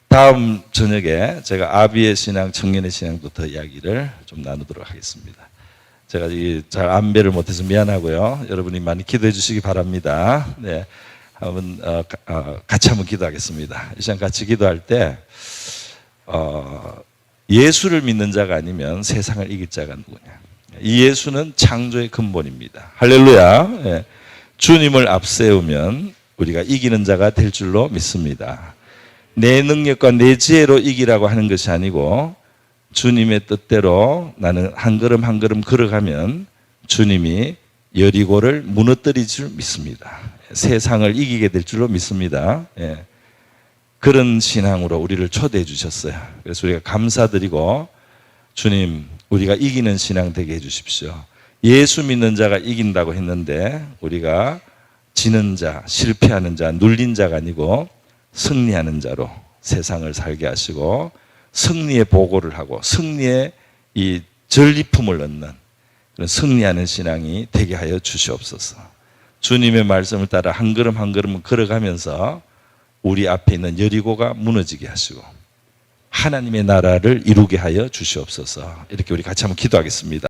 다음 저녁에 제가 아비의 신앙, 청년의 신앙도 더 이야기를 좀 나누도록 하겠습니다. 제가 잘 안배를 못해서 미안하고요. 여러분이 많이 기도해 주시기 바랍니다. 한번 같이 한번 기도하겠습니다. 이 시간 같이 기도할 때 예수를 믿는 자가 아니면 세상을 이길 자가 누구냐? 이 예수는 창조의 근본입니다. 할렐루야. 주님을 앞세우면 우리가 이기는 자가 될 줄로 믿습니다. 내 능력과 내 지혜로 이기라고 하는 것이 아니고 주님의 뜻대로 나는 한 걸음 한 걸음 걸어가면 주님이 여리고를 무너뜨릴 줄 믿습니다. 세상을 이기게 될 줄로 믿습니다. 그런 신앙으로 우리를 초대해 주셨어요. 그래서 우리가 감사드리고 주님, 우리가 이기는 신앙 되게 해주십시오. 예수 믿는 자가 이긴다고 했는데 우리가 지는 자, 실패하는 자, 눌린 자가 아니고 승리하는 자로 세상을 살게 하시고 승리의 보고를 하고 승리의 이 전리품을 얻는 그런 승리하는 신앙이 되게 하여 주시옵소서. 주님의 말씀을 따라 한 걸음 한 걸음 걸어가면서 우리 앞에 있는 여리고가 무너지게 하시고 하나님의 나라를 이루게 하여 주시옵소서. 이렇게 우리 같이 한번 기도하겠습니다.